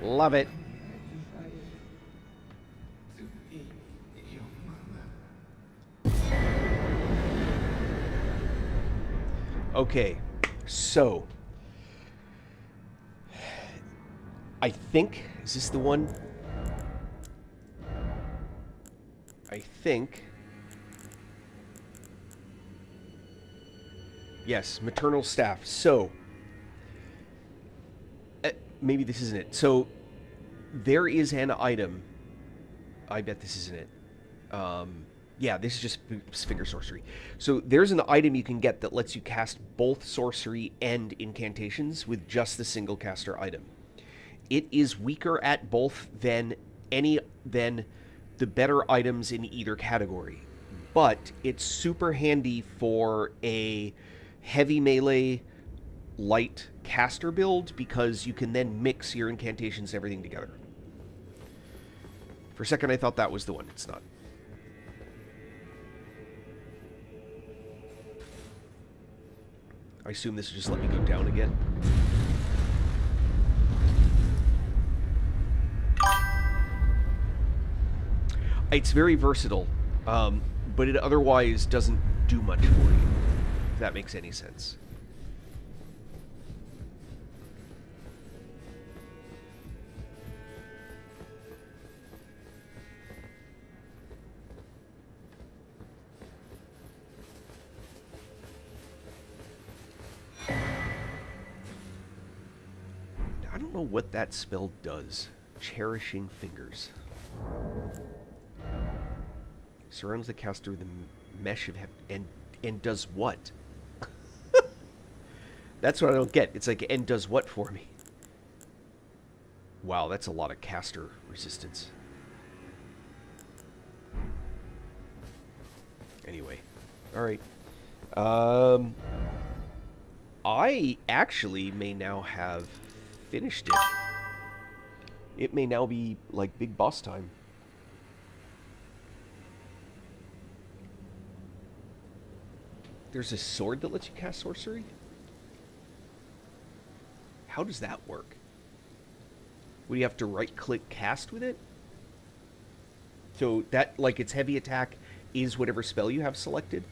Love it. Okay, so I think, is this the one? I think. Yes, maternal staff. So, maybe this isn't it. So, there is an item. I bet this isn't it. Yeah, this is just finger sorcery. So, there's an item you can get that lets you cast both sorcery and incantations with just the single caster item. It is weaker at both than the better items in either category. But it's super handy for a heavy melee light caster build because you can then mix your incantations and everything together. For a second I thought that was the one. It's not. I assume this will just let me go down again. It's very versatile, but it otherwise doesn't do much for you, if that makes any sense. I don't know what that spell does. Cherishing Fingers. Surrounds the caster with a mesh of and does what? That's what I don't get. It's like, and does what for me? Wow, that's a lot of caster resistance. Anyway. Alright. I actually may now have finished it. It may now be, like, big boss time. There's a sword that lets you cast sorcery? How does that work? Would you have to right-click cast with it? So that, like, its heavy attack is whatever spell you have selected?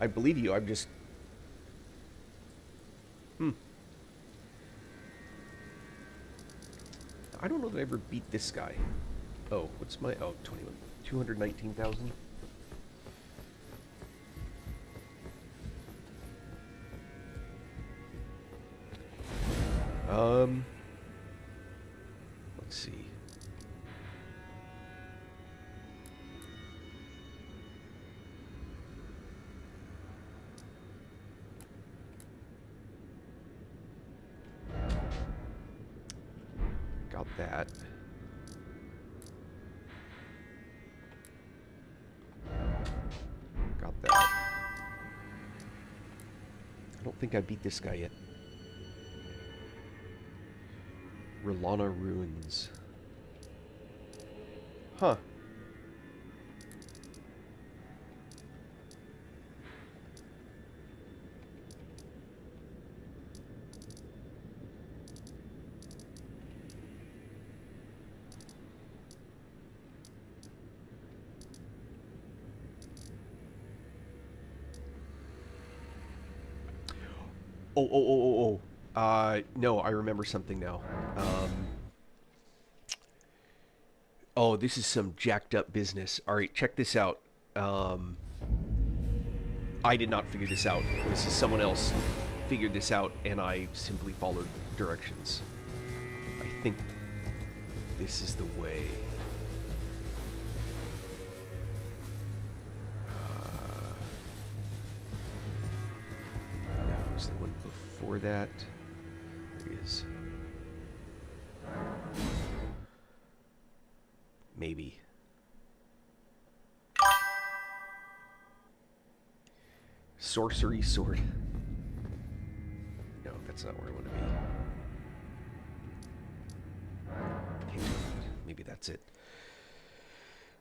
I believe you, I'm just... I don't know that I ever beat this guy. Oh, what's my... Oh, 21. 219,000. Let's see. Got that. Got that. I don't think I beat this guy yet. Relana Ruins. Huh. Oh. No, I remember something now. Oh, this is some jacked up business. Alright, check this out. I did not figure this out. This is someone else figured this out, and I simply followed directions. I think this is the way. That was the one before that. There he is. Maybe. Sorcery Sword. No, that's not where I want to be. Hang on. Maybe that's it.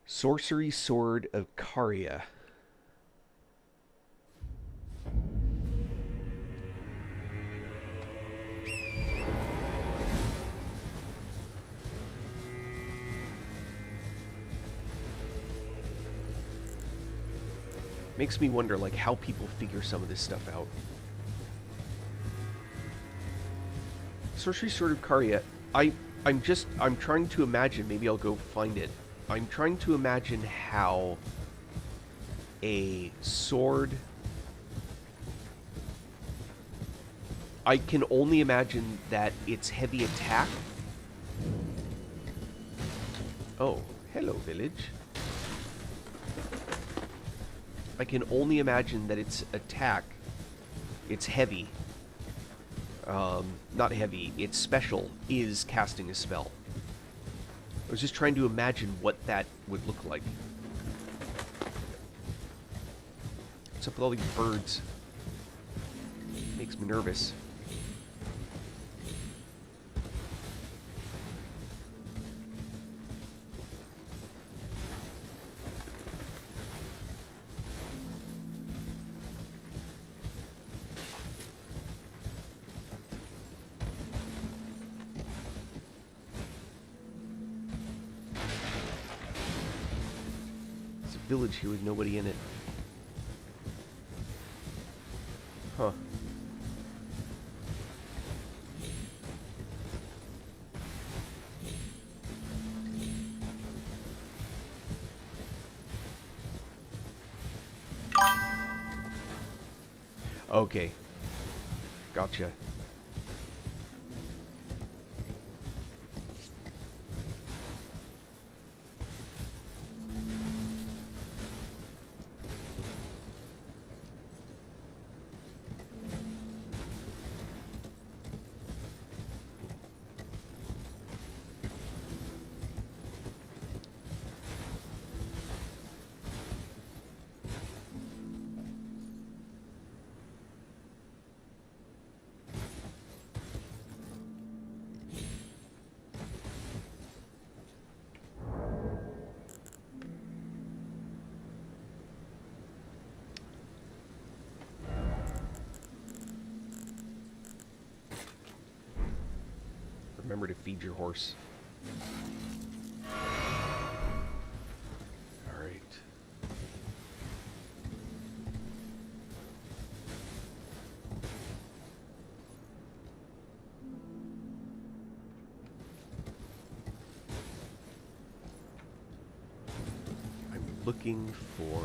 Sorcery Sword of Caria. Makes me wonder, like, how people figure some of this stuff out. Sorcery Sword of Caria. I'm trying to imagine, maybe I'll go find it. I'm trying to imagine how a sword... I can only imagine that its heavy attack... Oh, hello, village. I can only imagine that its attack, its heavy, not heavy, its special is casting a spell. I was just trying to imagine what that would look like. What's up with all these birds? Makes me nervous. village here with nobody in it. Huh. Okay. Gotcha. Remember to feed your horse. All right. I'm looking for...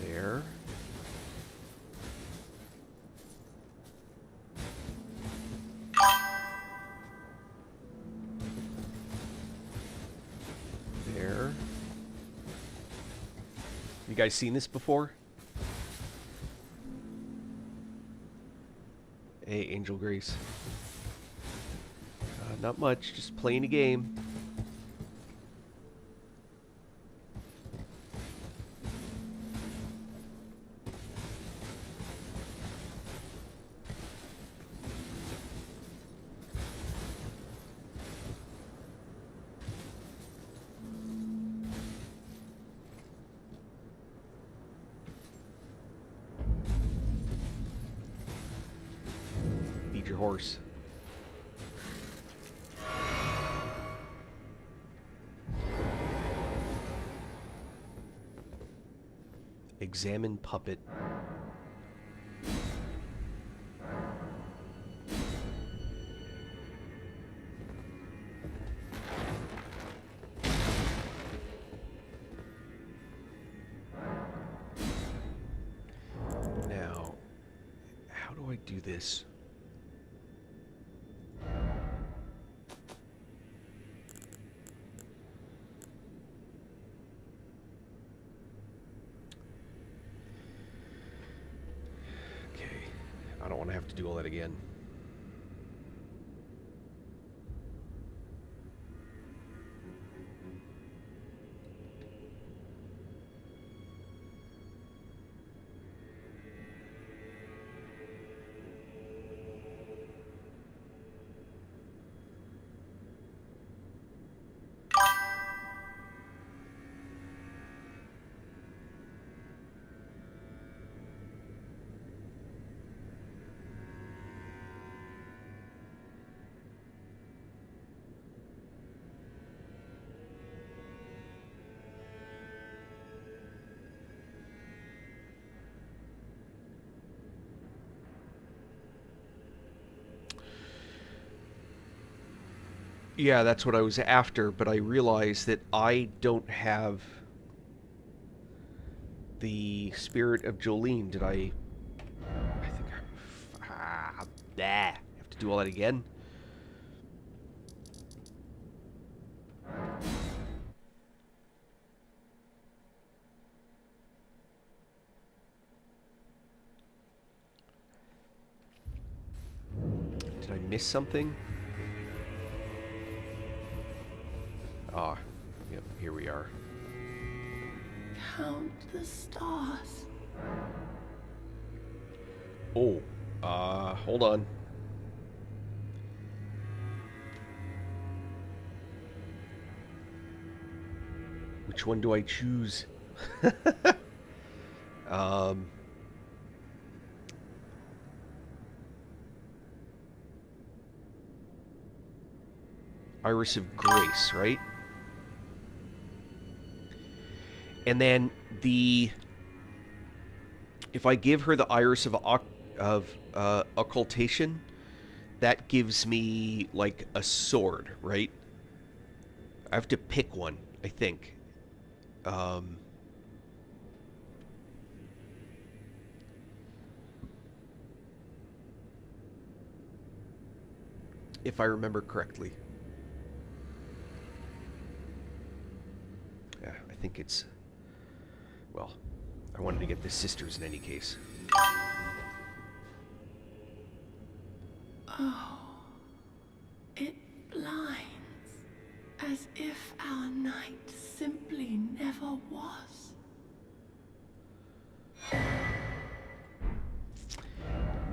There. There. You guys seen this before? Hey, Angel Grace. Not much, just playing a game. Feed your horse. Examine puppet. Now, how do I do this? I don't want to have to do all that again. Yeah, that's what I was after, but I realized that I don't have the spirit of Jolene. Did I... I think I... have to do all that again? Did I miss something? Ah, yep, here we are. Count the stars. Oh, hold on. Which one do I choose? um, Iris of Grace, right? And then if I give her the Iris of Occultation, that gives me like a sword, right? I have to pick one, I think. If I remember correctly. Yeah, I think it's... Well, I wanted to get the sisters in any case. Oh, it blinds, as if our night simply never was.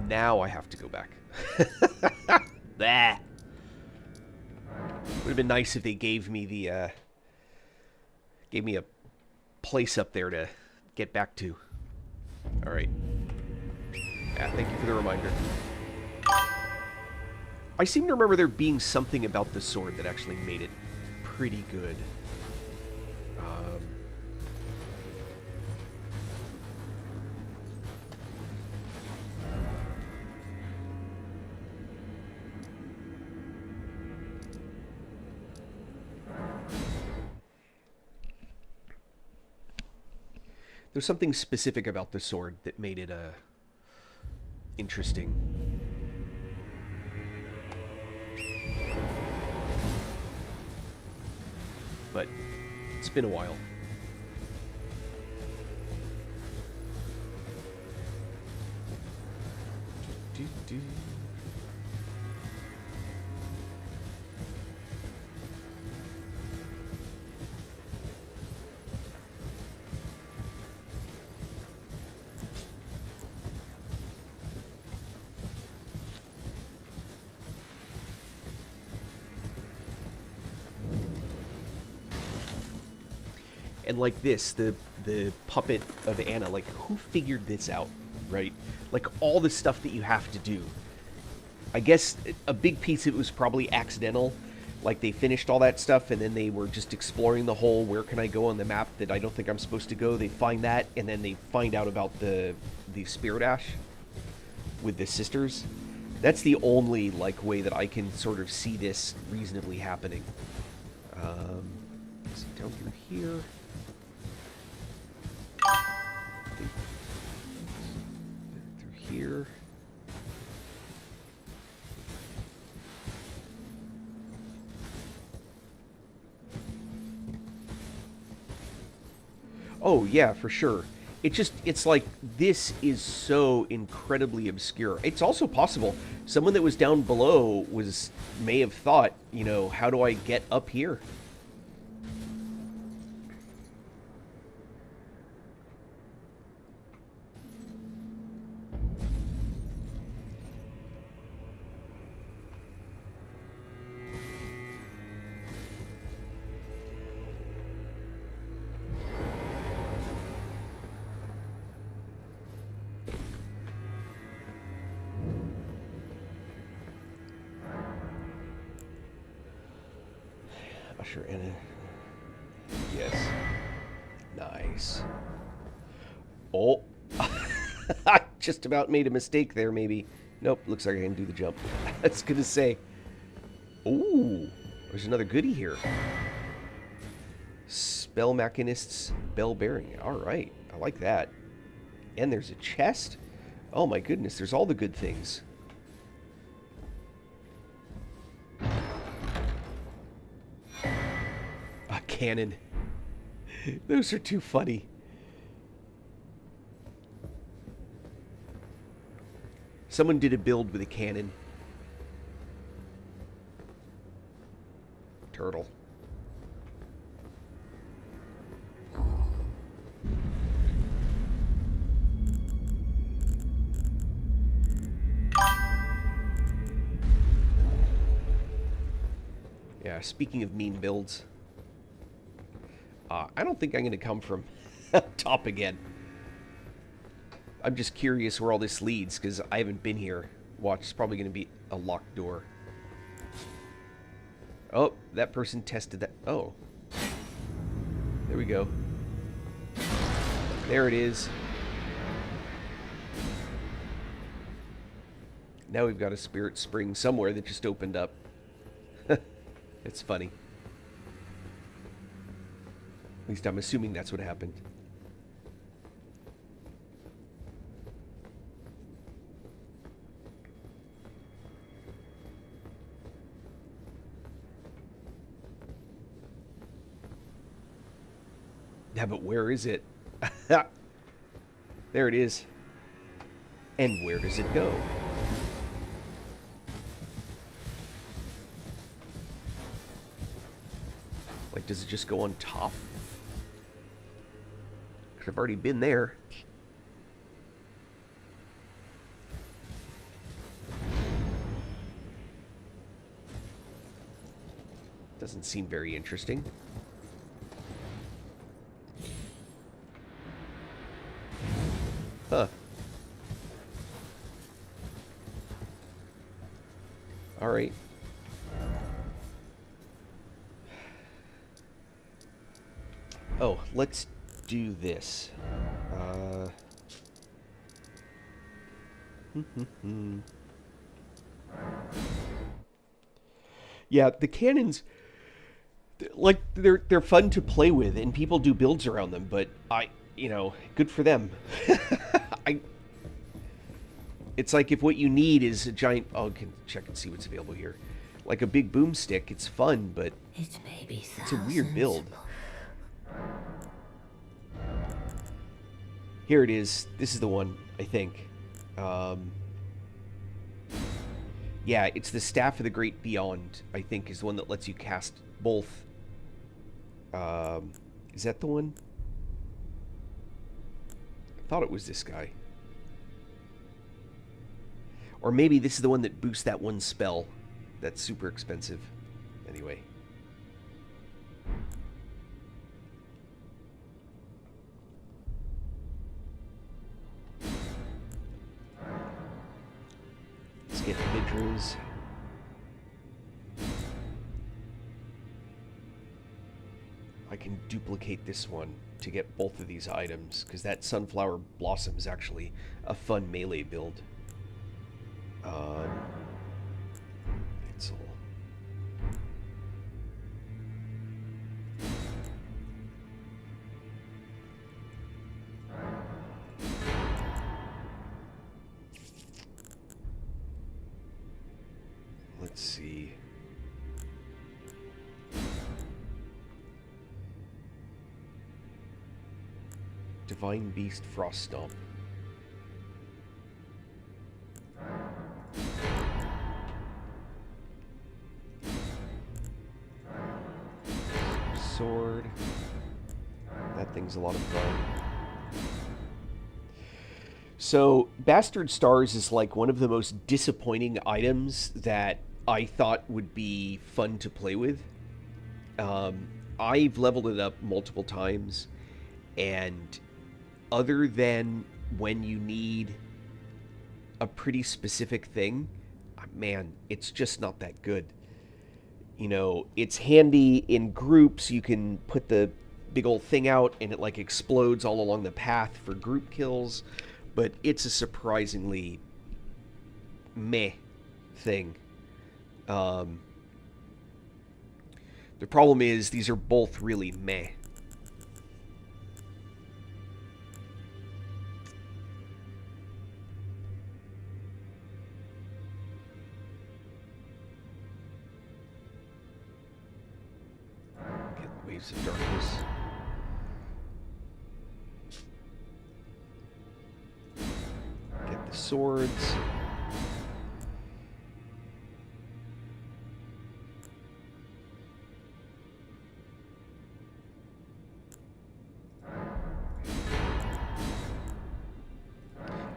Now I have to go back. Bah. Would have been nice if they gave me the gave me a place up there to get back to. All right. Yeah, thank you for the reminder. I seem to remember there being something about the sword that actually made it pretty good. There's something specific about the sword that made it interesting. But it's been a while. And like this, the puppet of Anna, like who figured this out, right? Like all the stuff that you have to do. I guess a big piece of it was probably accidental. Like they finished all that stuff and then they were just exploring the whole where can I go on the map that I don't think I'm supposed to go. They find that and then they find out about the Spirit Ash with the sisters. That's the only like way that I can sort of see this reasonably happening. Let's see, down through here. Through here. Oh yeah, for sure. It's like this is so incredibly obscure. It's also possible someone that was down below may have thought, you know, how do I get up here? Usher in it. Yes. Nice. Oh. I just about made a mistake there, maybe. Nope, looks like I can do the jump. I was gonna say. Ooh, there's another goodie here. Spell Machinist's Bell Bearing. Alright, I like that. And there's a chest. Oh my goodness, there's all the good things. A cannon. Those are too funny. Someone did a build with a cannon. Turtle. Yeah, speaking of mean builds, I don't think I'm going to come from top again. I'm just curious where all this leads, because I haven't been here. Watch, it's probably going to be a locked door. Oh, that person tested that. Oh. There we go. There it is. Now we've got a spirit spring somewhere that just opened up. It's funny. At least I'm assuming that's what happened. Yeah, but where is it? There it is. And where does it go? Like, does it just go on top? Because I've already been there. Doesn't seem very interesting. Huh. Alright. Oh, let's do this. Yeah, the cannons, like, they're fun to play with, and people do builds around them, but you know, good for them. It's like if what you need is a giant... Oh, I can check and see what's available here. Like a big boomstick, it's fun, but It may be it's a weird build. Here it is. This is the one, I think. Yeah, it's the Staff of the Great Beyond, I think, is the one that lets you cast both. Is that the one? I thought it was this guy. Or maybe this is the one that boosts that one spell that's super expensive. Anyway. Let's get Midra's. I can duplicate this one to get both of these items, because that Sunflower Blossom is actually a fun melee build. Cancel. Let's see. Divine Beast Frost Stomp. Sword. That thing's a lot of fun. So, Bastard Stars is like one of the most disappointing items that I thought would be fun to play with. I've leveled it up multiple times, and other than when you need a pretty specific thing, man, it's just not that good. You know, it's handy in groups. You can put the big old thing out and it like explodes all along the path for group kills, but it's a surprisingly meh thing. The problem is these are both really meh. Waves of Darkness. Get the swords.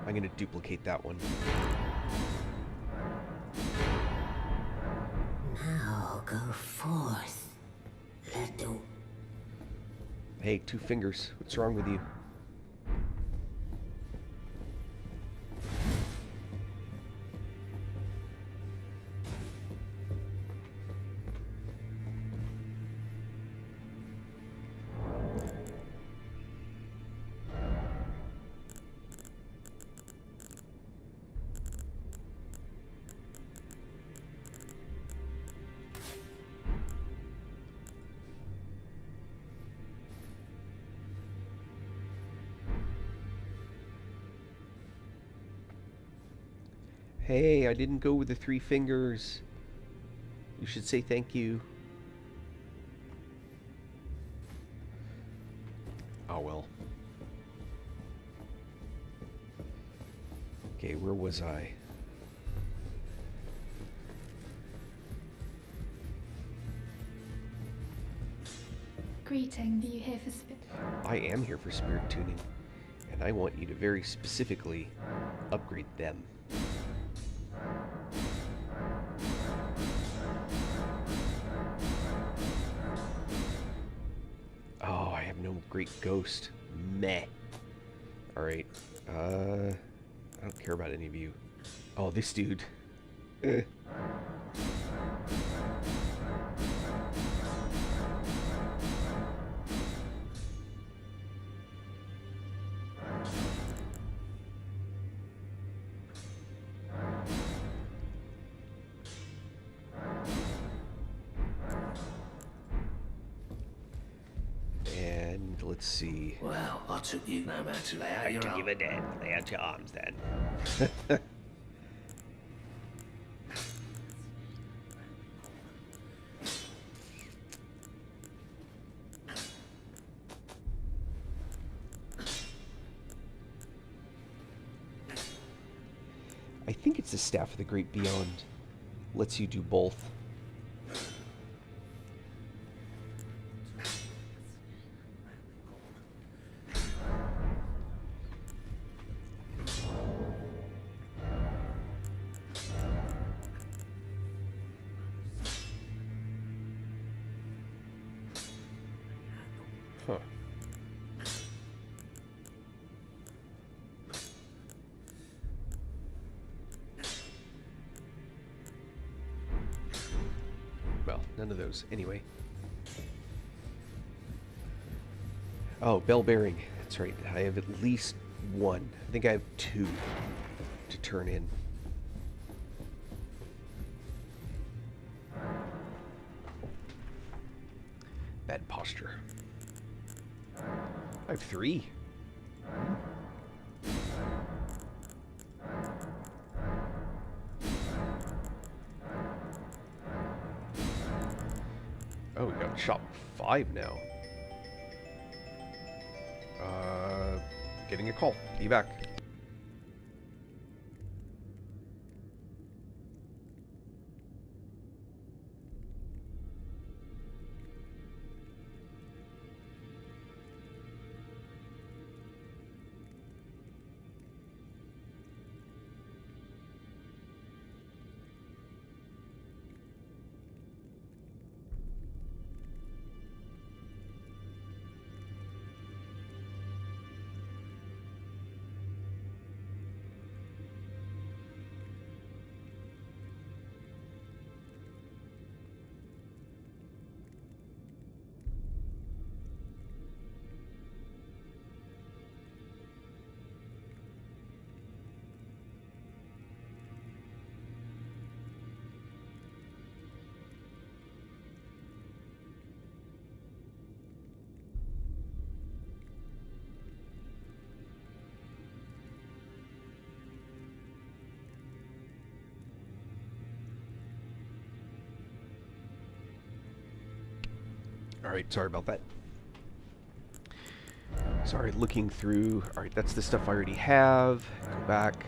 I'm going to duplicate that one. Now go forth. Let the Hey, 2 fingers. What's wrong with you? Hey, I didn't go with the 3 fingers. You should say thank you. Oh well. Okay, where was I? Greeting, are you here for I am here for spirit tuning, and I want you to very specifically upgrade them. Oh, I have no great ghost. Meh. Alright. I don't care about any of you. Oh, this dude. Eh. And let's see. Well, I took you no man to lay out your Don't arm. give a damn. Lay out your arms then. I think it's the Staff of the Great Beyond. Lets you do both. Huh. Well, none of those. Anyway. Oh, bell bearing. That's right. I have at least 1. I think I have 2 to turn in. Bad posture. I have 3. Oh, we got shop 5 now. Getting a call. Be back. Alright, sorry about that. Sorry, looking through. Alright, that's the stuff I already have. Go back.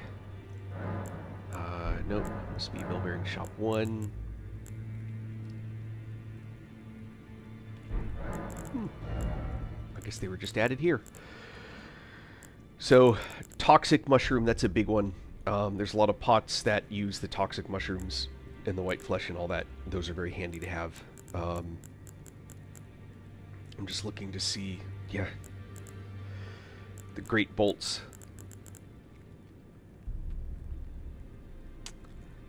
Nope. Must be bell bearing shop 1. I guess they were just added here. So, toxic mushroom, that's a big one. There's a lot of pots that use the toxic mushrooms and the white flesh and all that. Those are very handy to have. I'm just looking to see, yeah, the great bolts.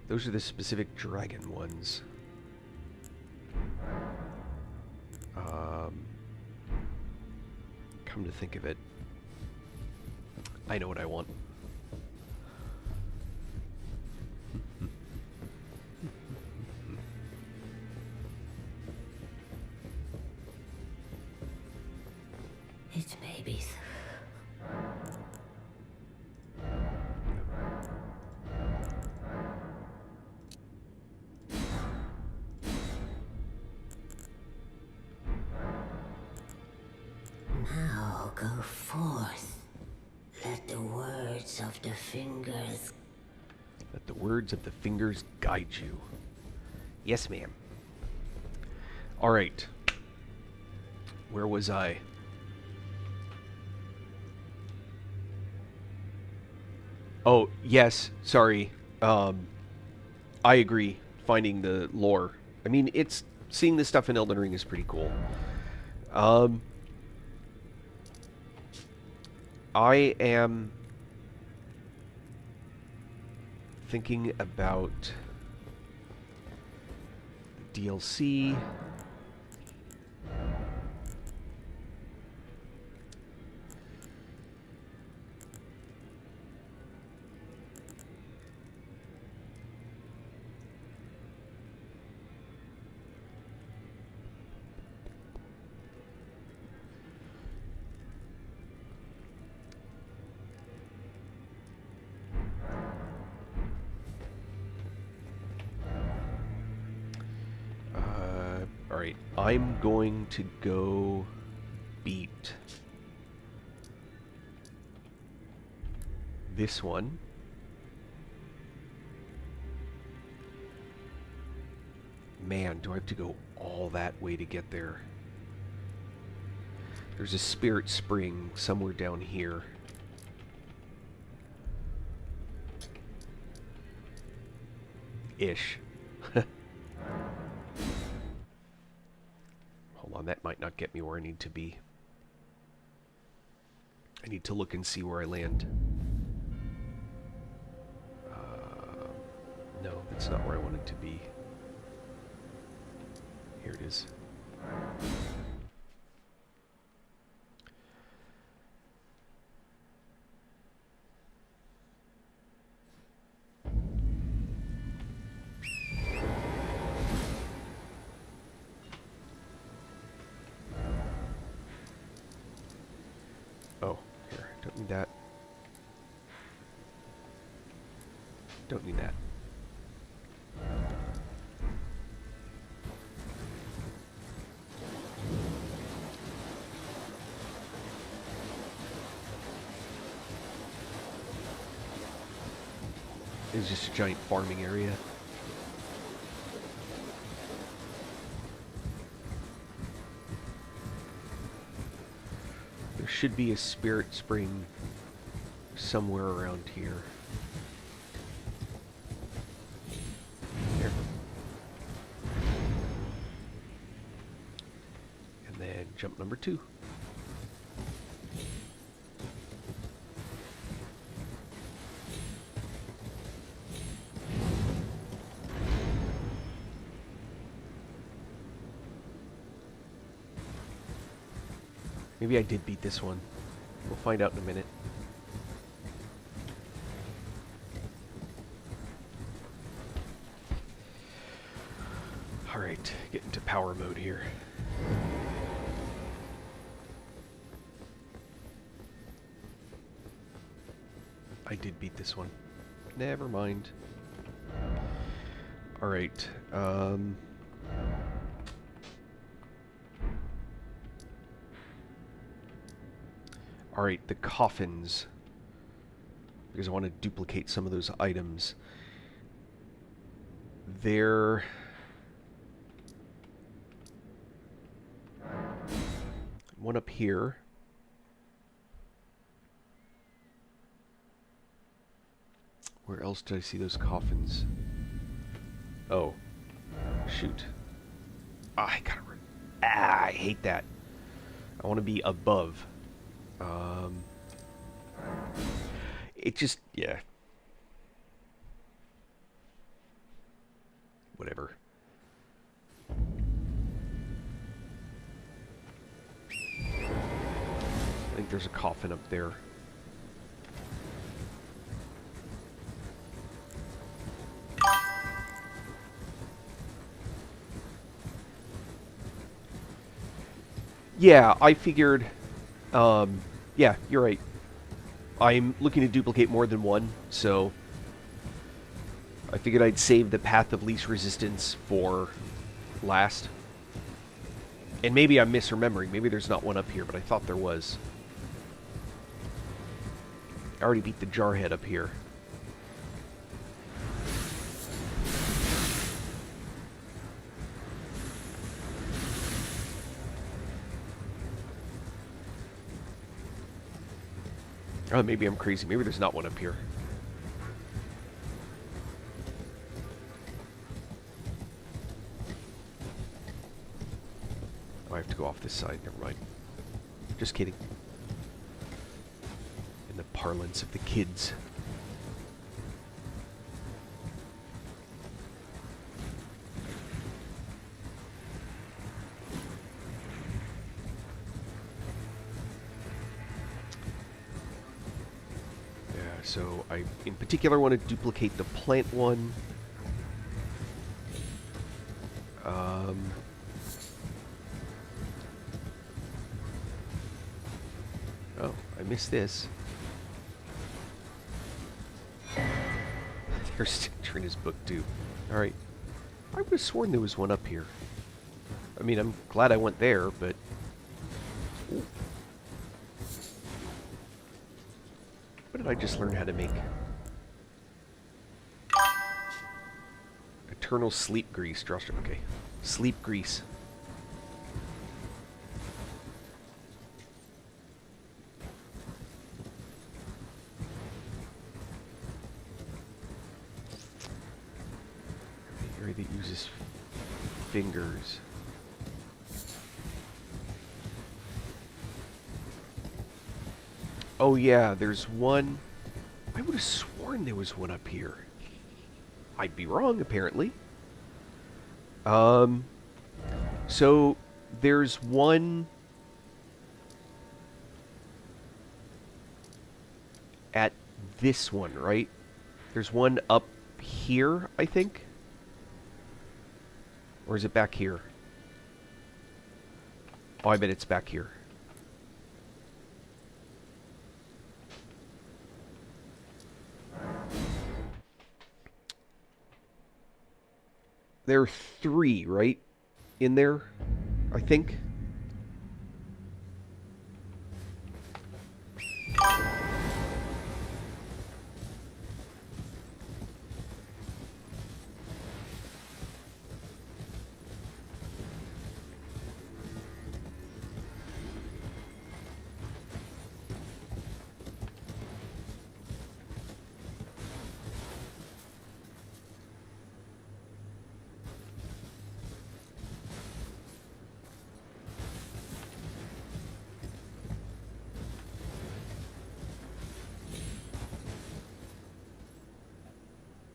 Those are the specific dragon ones. Come to think of it, I know what I want. It may be so. Now go forth. Let the words of the fingers. Let the words of the fingers guide you. Yes, ma'am. Alright. Where was I? Oh, yes. Sorry. I agree. Finding the lore. I mean, it's... Seeing this stuff in Elden Ring is pretty cool. I am thinking about DLC. Alright, I'm going to go beat this one. Man, do I have to go all that way to get there? There's a spirit spring somewhere down here. Ish. Hold on, that might not get me where I need to be. I need to look and see where I land. No, that's not where I wanted to be. Here it is. Oh, here. Don't need that. Don't need that. It's just a giant farming area. There should be a spirit spring somewhere around here. There. And then jump number 2. Maybe I did beat this one. We'll find out in a minute. Alright, get into power mode here. I did beat this one. Never mind. Alright, Alright, the coffins. Because I want to duplicate some of those items. There... One up here. Where else did I see those coffins? Oh. Shoot. Ah, I gotta... I hate that. I want to be above. It just, yeah. Whatever. I think there's a coffin up there. Yeah, I figured... yeah, you're right. I'm looking to duplicate more than one, so... I figured I'd save the path of least resistance for last. And maybe I'm misremembering. Maybe there's not one up here, but I thought there was. I already beat the jarhead up here. Oh, maybe I'm crazy. Maybe there's not one up here. Oh, I have to go off this side. Never mind. Just kidding. In the parlance of the kids. So I, in particular, want to duplicate the plant one. Oh, I missed this. There's Trina's book, too. Alright. I would have sworn there was one up here. I mean, I'm glad I went there, but... Ooh. What did I just learn how to make? Eternal sleep grease. Okay. Sleep grease. The area that uses fingers. Oh yeah, there's one. I would have sworn there was one up here. I'd be wrong, apparently. So there's one at this one, right? There's one up here, I think. Or is it back here? Oh, I bet it's back here. There are 3, right? In there, I think.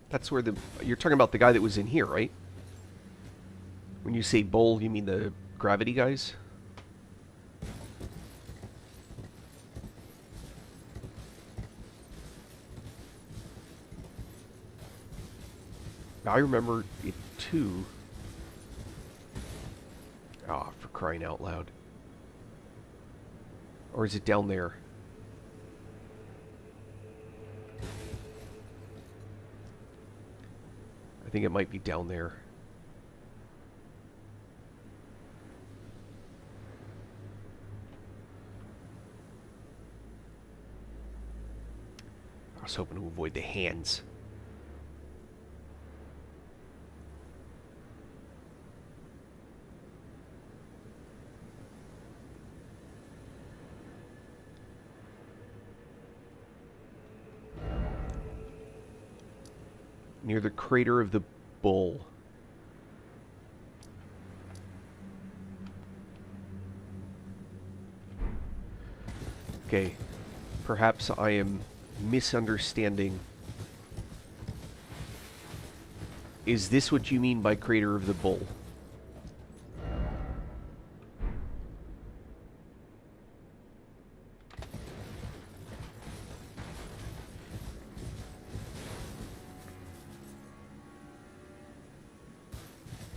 That's where the... You're talking about the guy that was in here, right? When you say bowl, you mean the gravity guys? I remember it too. Ah, for crying out loud. Or is it down there? I think it might be down there. I was hoping to avoid the hands. Near the crater of the bull. Okay. Perhaps I am misunderstanding. Is this what you mean by Crater of the Bull?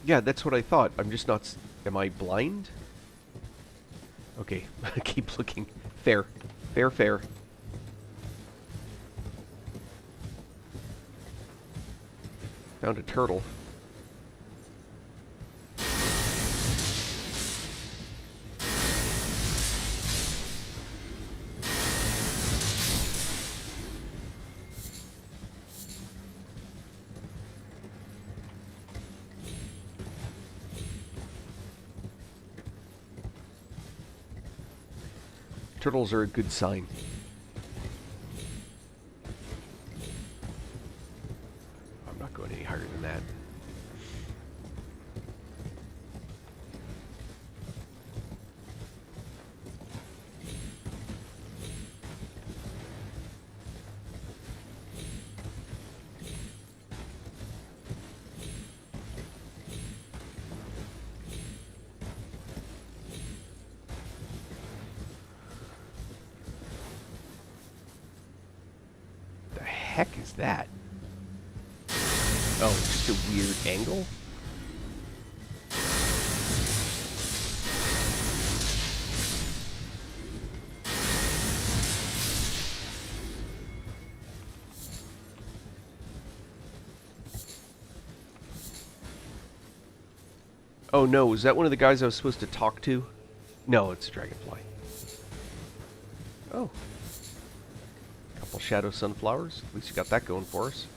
Yeah, that's what I thought. I'm just not... Am I blind? Okay, keep looking. Fair. Fair, fair. Found a turtle. Turtles are a good sign. I'm not going any higher than that. The heck is that? Oh, just a weird angle? Oh no, is that one of the guys I was supposed to talk to? No, it's a dragonfly. Oh. Couple shadow sunflowers. At least you got that going for us.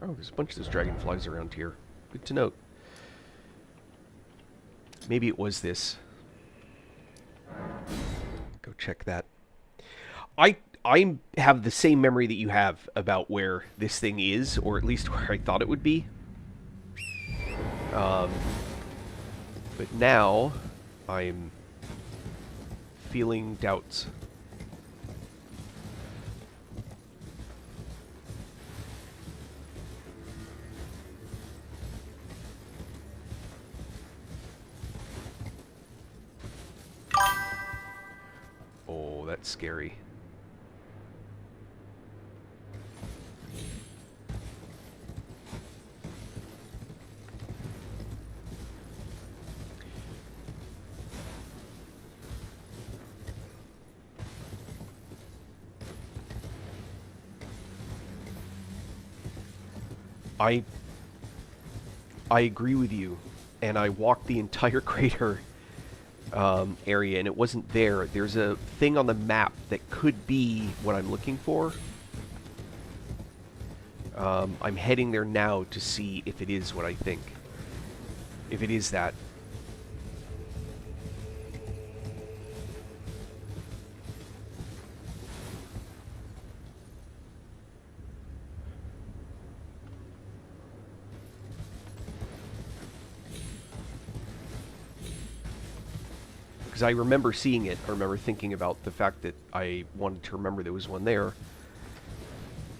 Oh, there's a bunch of those dragonflies around here. Good to note. Maybe it was this. Go check that. I have the same memory that you have about where this thing is, or at least where I thought it would be. But now I'm feeling doubts. Oh, that's scary. I agree with you, and I walked the entire crater area, and it wasn't there. There's a thing on the map that could be what I'm looking for. I'm heading there now to see if it is what I think. If it is that. Because I remember seeing it. I remember thinking about the fact that I wanted to remember there was one there.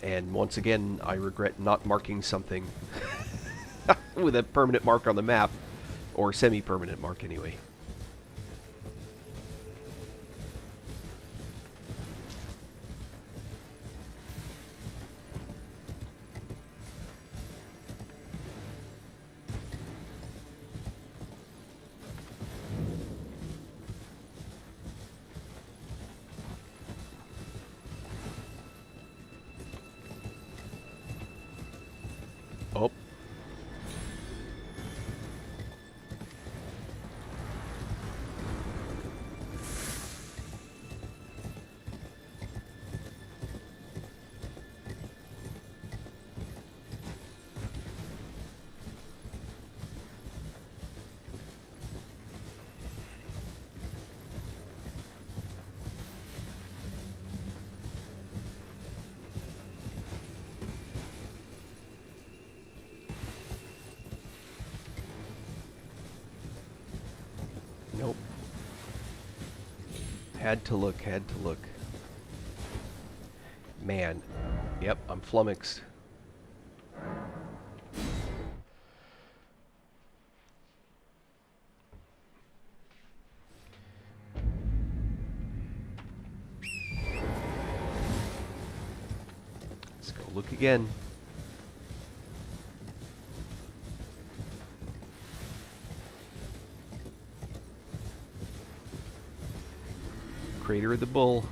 And once again, I regret not marking something with a permanent mark on the map. Or semi-permanent mark, anyway. Oh. Had to look, had to look. Man. Yep, I'm flummoxed. Let's go look again. Crater of the Bull.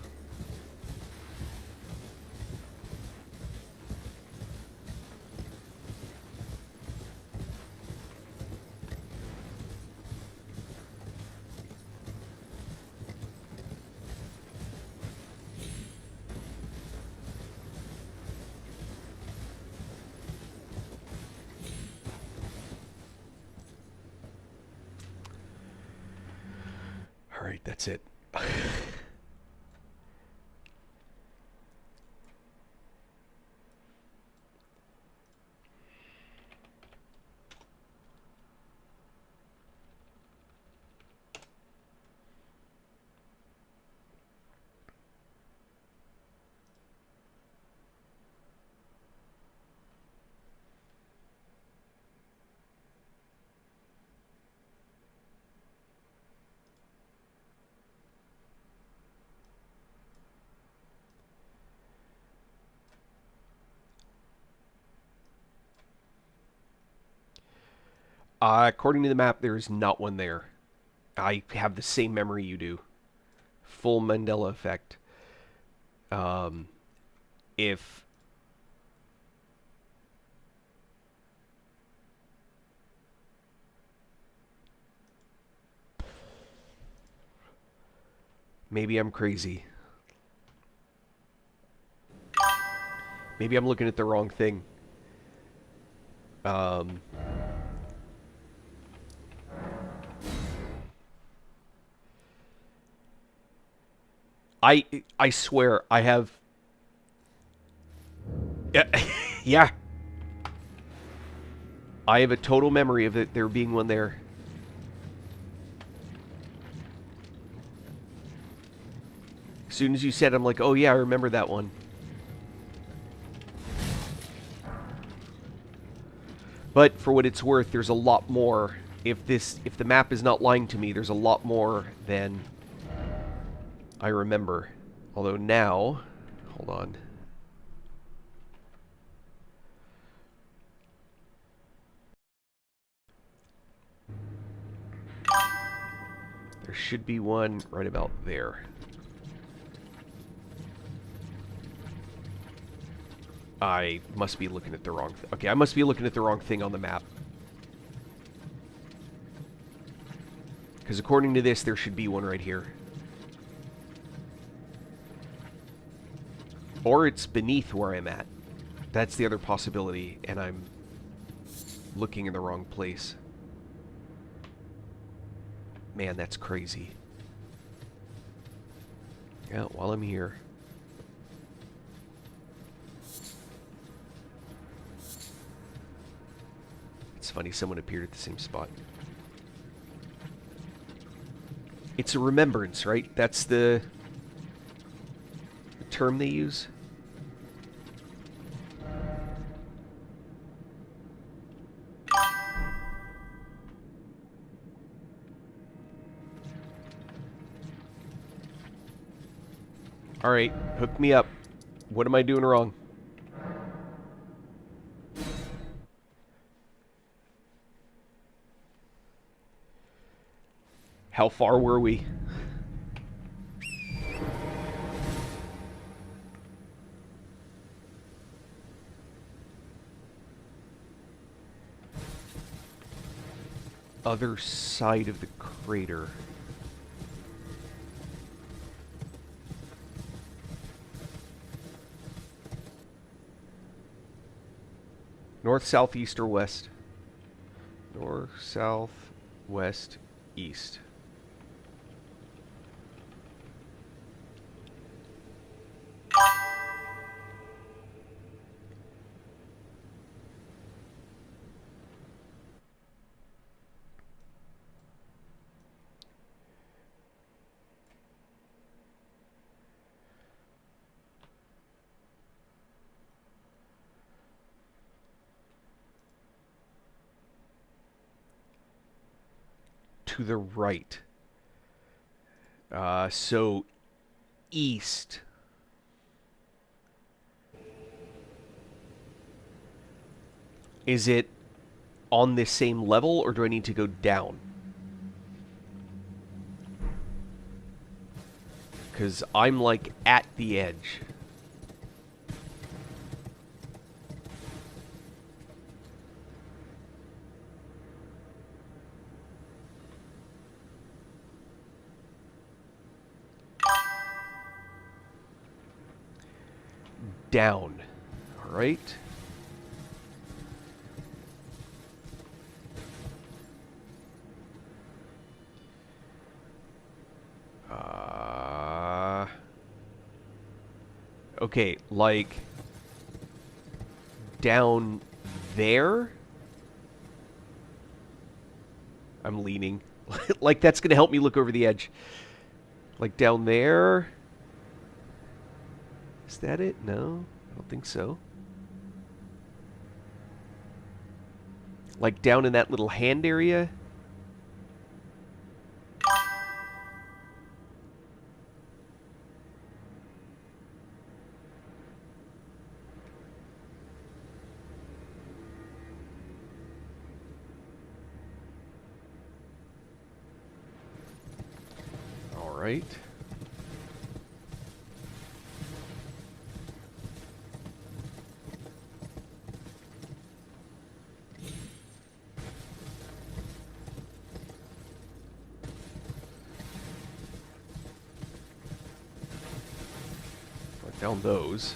All right, that's it. According to the map, there is not one there. I have the same memory you do. Full Mandela effect. If maybe I'm crazy. Maybe I'm looking at the wrong thing. I swear I have. Yeah. I have a total memory of it there being one there. As soon as you said, I'm like, oh yeah, I remember that one. But for what it's worth, there's a lot more. If the map is not lying to me, there's a lot more than I remember. Although now, hold on. There should be one right about there. I must be looking at the wrong thing. Okay, I must be looking at the wrong thing on the map. Because according to this, there should be one right here. Or it's beneath where I'm at. That's the other possibility, and I'm looking in the wrong place. Man, that's crazy. Yeah, while I'm here. It's funny, someone appeared at the same spot. It's a remembrance, right? That's the term they use. Alright, hook me up. What am I doing wrong? How far were we? Other side of the crater. North, south, east, or west? North, south, west, east. to the right. So east. Is it on this same level, or do I need to go down? Because I'm, like, at the edge. Down. All right. Okay, like down there? I'm leaning. Like that's going to help me look over the edge. Like down there? Is that it? No, I don't think so. Like down in that little hand area? All right. Down those.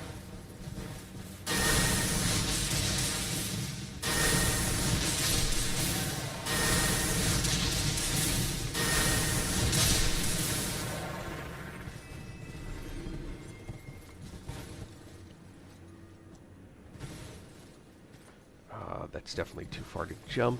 That's definitely too far to jump.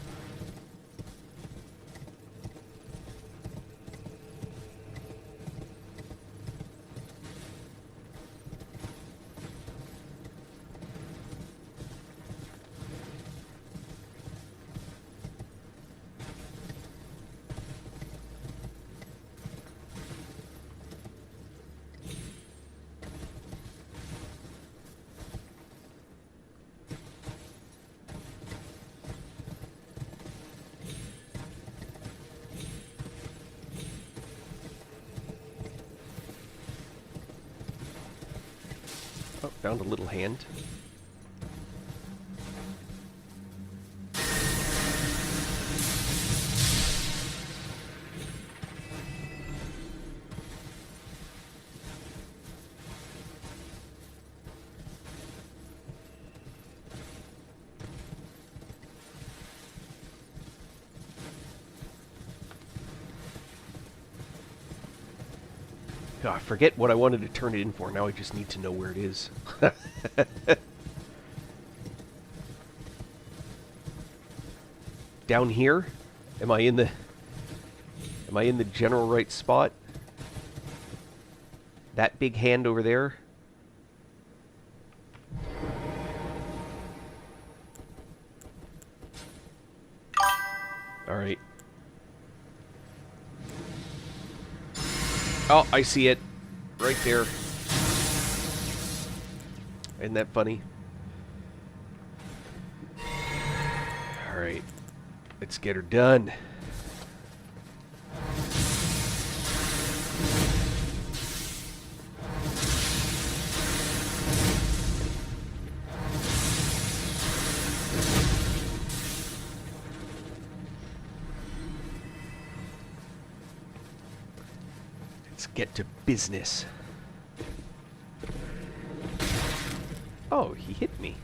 Oh, found a little hand. Oh, I forget what I wanted to turn it in for. Now I just need to know where it is. Down here? Am I in the general right spot? That big hand over there? All right. Oh, I see it. Right there. Isn't that funny? Alright. Let's get her done. Let's get to business. Oh, he hit me.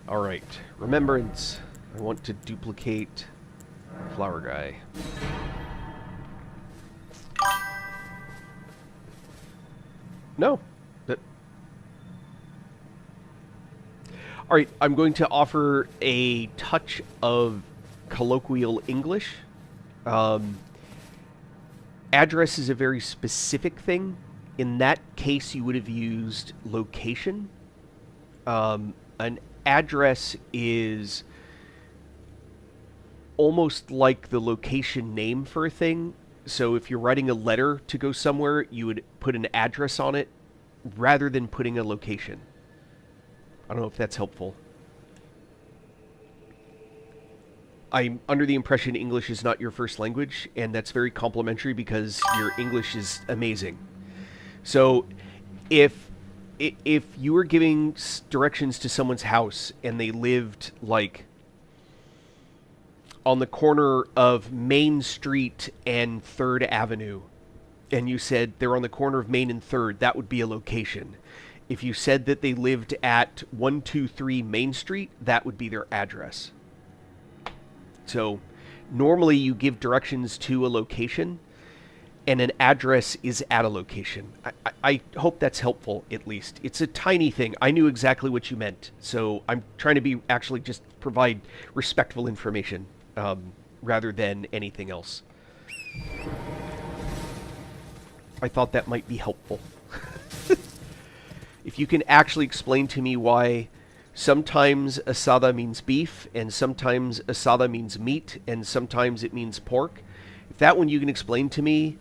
All right, remembrance. I want to duplicate flower guy. No. All right, I'm going to offer a touch of colloquial English. Address is a very specific thing. In that case, you would have used location. An address is almost like the location name for a thing. So if you're writing a letter to go somewhere, you would put an address on it rather than putting a location. I don't know if that's helpful. I'm under the impression English is not your first language, and that's very complimentary because your English is amazing. So if you were giving directions to someone's house and they lived like on the corner of Main Street and 3rd Avenue, and you said they're on the corner of Main and 3rd, that would be a location. If you said that they lived at 123 Main Street, that would be their address. So normally you give directions to a location, and an address is at a location. I hope that's helpful, at least. It's a tiny thing. I knew exactly what you meant, so I'm trying to be actually just provide respectful information rather than anything else. I thought that might be helpful. If you can actually explain to me why sometimes asada means beef, and sometimes asada means meat, and sometimes it means pork, if that one you can explain to me,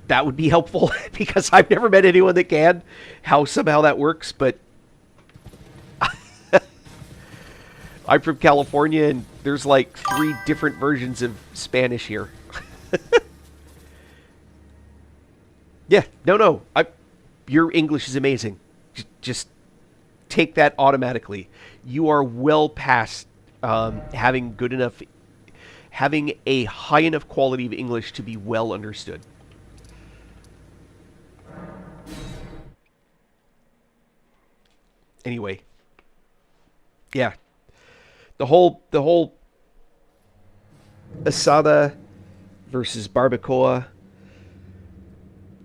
that would be helpful, because I've never met anyone that can, how somehow that works, but I'm from California, and there's like 3 different versions of Spanish here. Yeah, no, your English is amazing. Just take that automatically. You are well past having a high enough quality of English to be well understood. Anyway, yeah, the whole asada versus barbacoa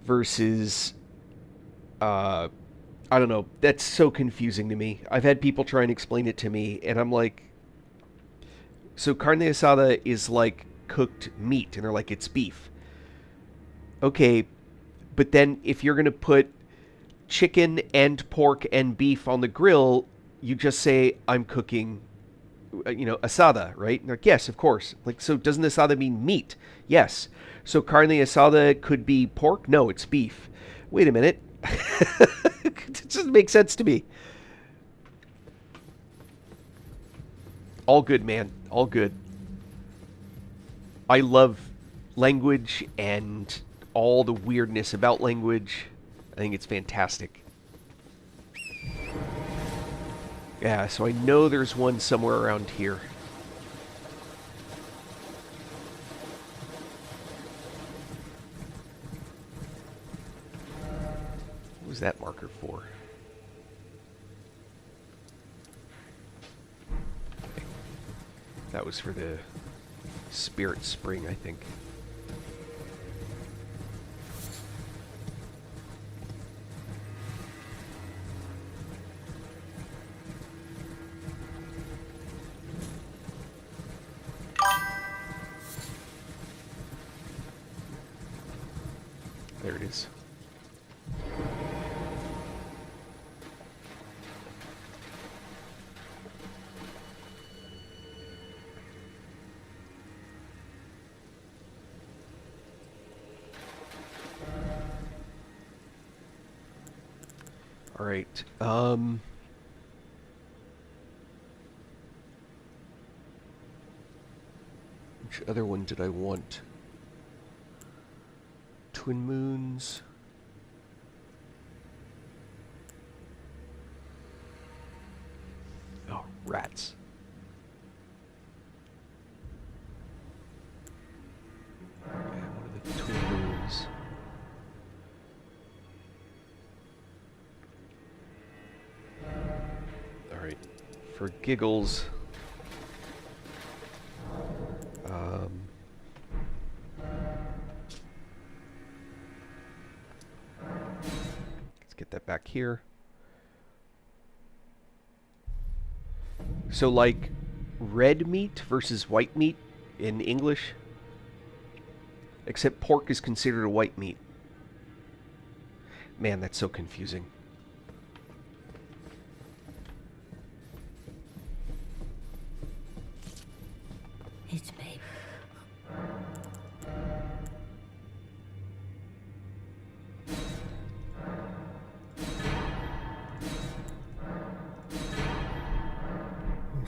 versus I don't know. That's so confusing to me. I've had people try and explain it to me, and I'm like, so carne asada is like cooked meat, and they're like, it's beef. Okay, but then if you're going to put chicken and pork and beef on the grill, you just say, I'm cooking, asada, right? And like, yes, of course. Like, so doesn't asada mean meat? Yes. So carne asada could be pork? No, it's beef. Wait a minute. It doesn't make sense to me. All good, man. All good. I love language and all the weirdness about language. I think it's fantastic. Yeah, so I know there's one somewhere around here. What was that marker for? That was for the Spirit Spring, I think. There it is. All right. Which other one did I want? Twin Moons. Oh, rats. Yeah, one of the Twin Moons. Alright, for giggles, let's get that back here. So like red meat versus white meat, in English. Except pork is considered a white meat. Man, that's so confusing. It's paper.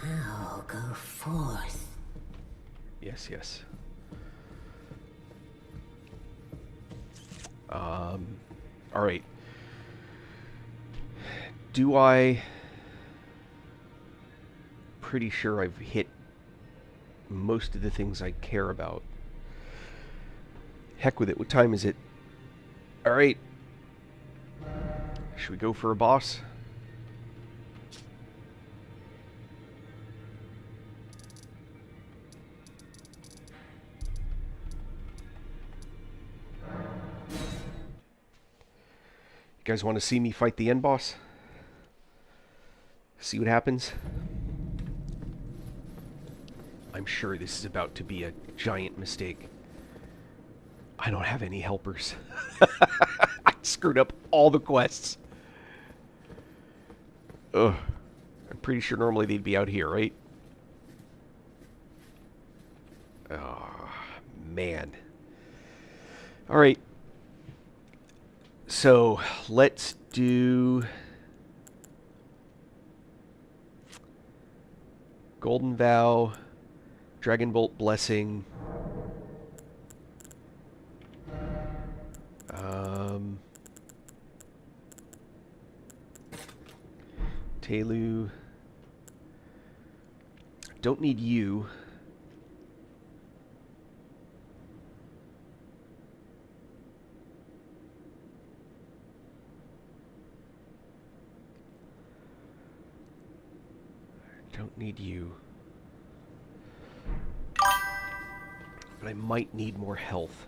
Now go forth. Yes, yes. All right. Do I... Pretty sure I've hit most of the things I care about. Heck with it. What time is it? All right. Should we go for a boss? You guys want to see me fight the end boss? See what happens? I'm sure this is about to be a giant mistake. I don't have any helpers. I screwed up all the quests. Ugh. I'm pretty sure normally they'd be out here, right? Oh, man. Alright. So, let's do... Golden Vow, Dragonbolt Blessing, Telu. Don't need you. Don't need you. But I might need more health.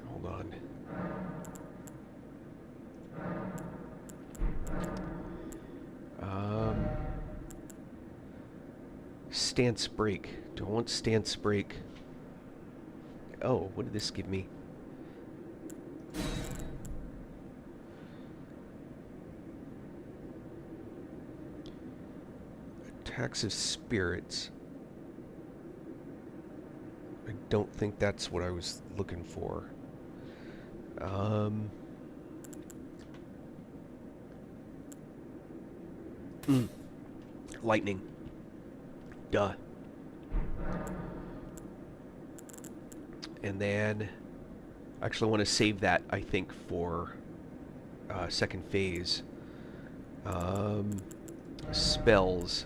Hold on. Stance break. Do I want stance break? Oh, what did this give me? Attacks of spirits. I don't think that's what I was looking for. Lightning. Duh. And then... Actually, I want to save that, I think, for second phase. Spells.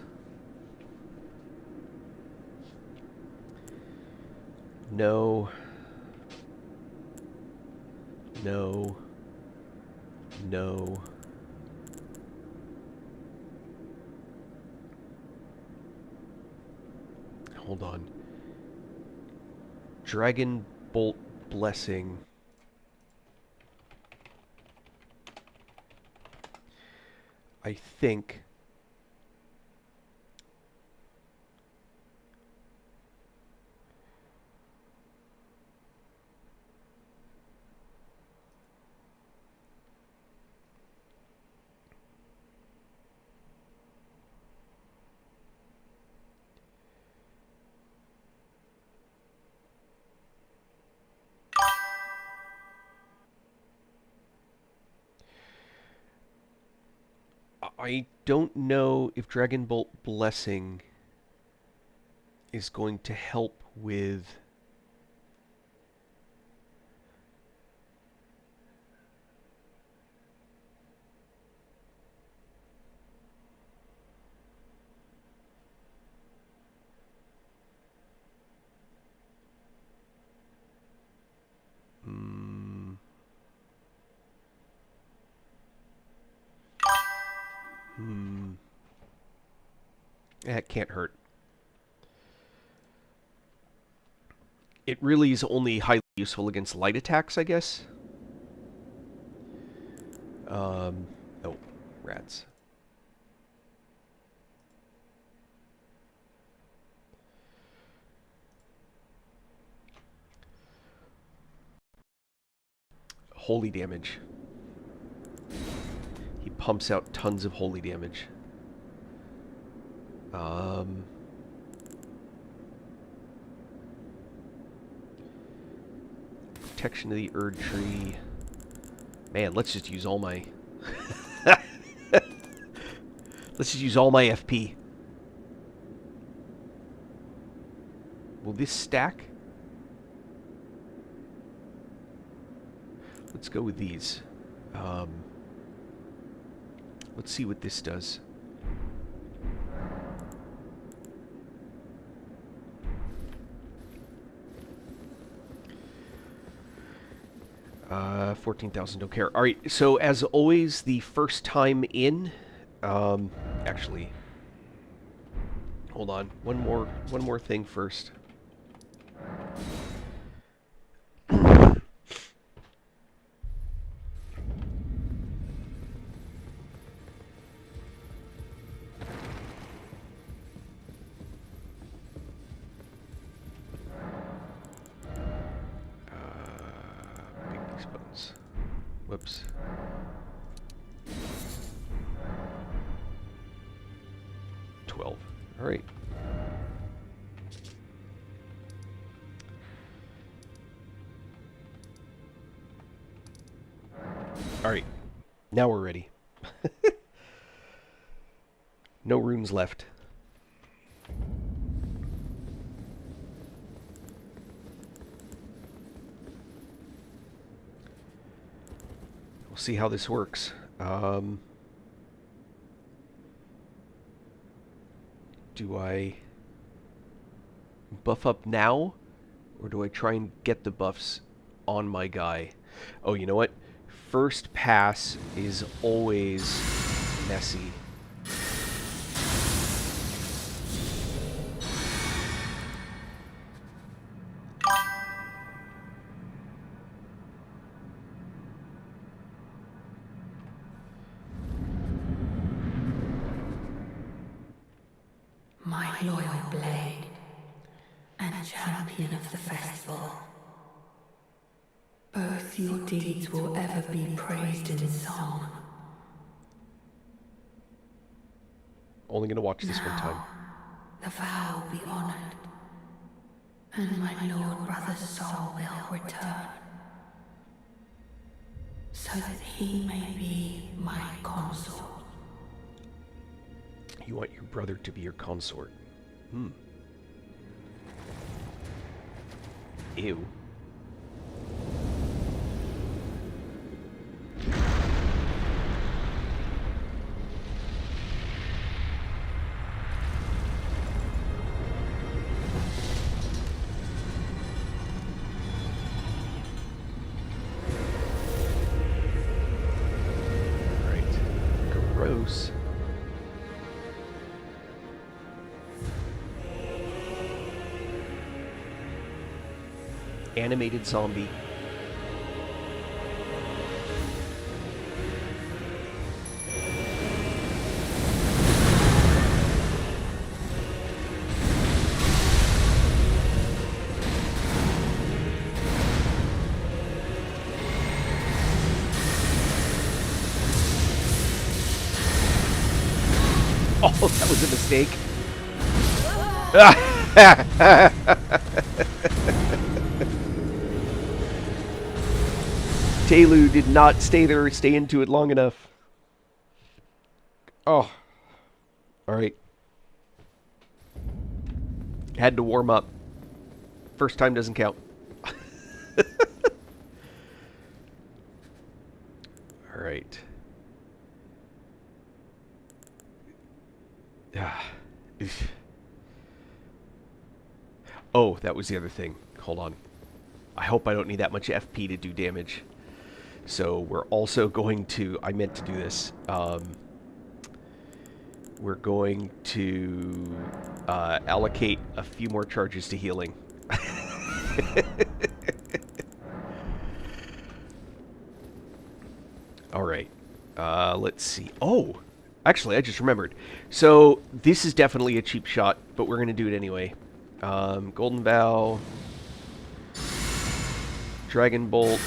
No. No. No. Hold on. Dragon Bolt Blessing. I think... I don't know if Dragon Bolt Blessing is going to help with... That can't hurt. It really is only highly useful against light attacks, I guess. Oh, rats. holy damage. He pumps out tons of holy damage. Protection of the Erd Tree. Man, let's just use all my... let's just use all my FP. Will this stack? Let's go with these. Let's see what this does. 14,000, don't care. Alright, so as always, the first time in... actually... Hold on. One more thing first. Whoops. $12. All right. All right. Now we're ready. No runes left. We'll see how this works. Do I buff up now? Or do I try and get the buffs on my guy? Oh, you know what? First pass is always messy. My loyal blade, and champion of the festival. Both your deeds will ever be praised in song. Only gonna watch this one time. The vow will be honored, and my lord brother's soul will return, so that he may be my consort. You want your brother to be your consort. Ew. Right. Gross. Animated zombie. Oh, that was a mistake. Telu did not stay there or stay into it long enough. Oh. Alright. Had to warm up. First time doesn't count. Alright. Oh, that was the other thing. Hold on. I hope I don't need that much FP to do damage. So we're also going to... I meant to do this. We're going to allocate a few more charges to healing. Alright. Let's see. Oh! Actually, I just remembered. So, this is definitely a cheap shot, but we're going to do it anyway. Golden Vow. Dragon Bolt.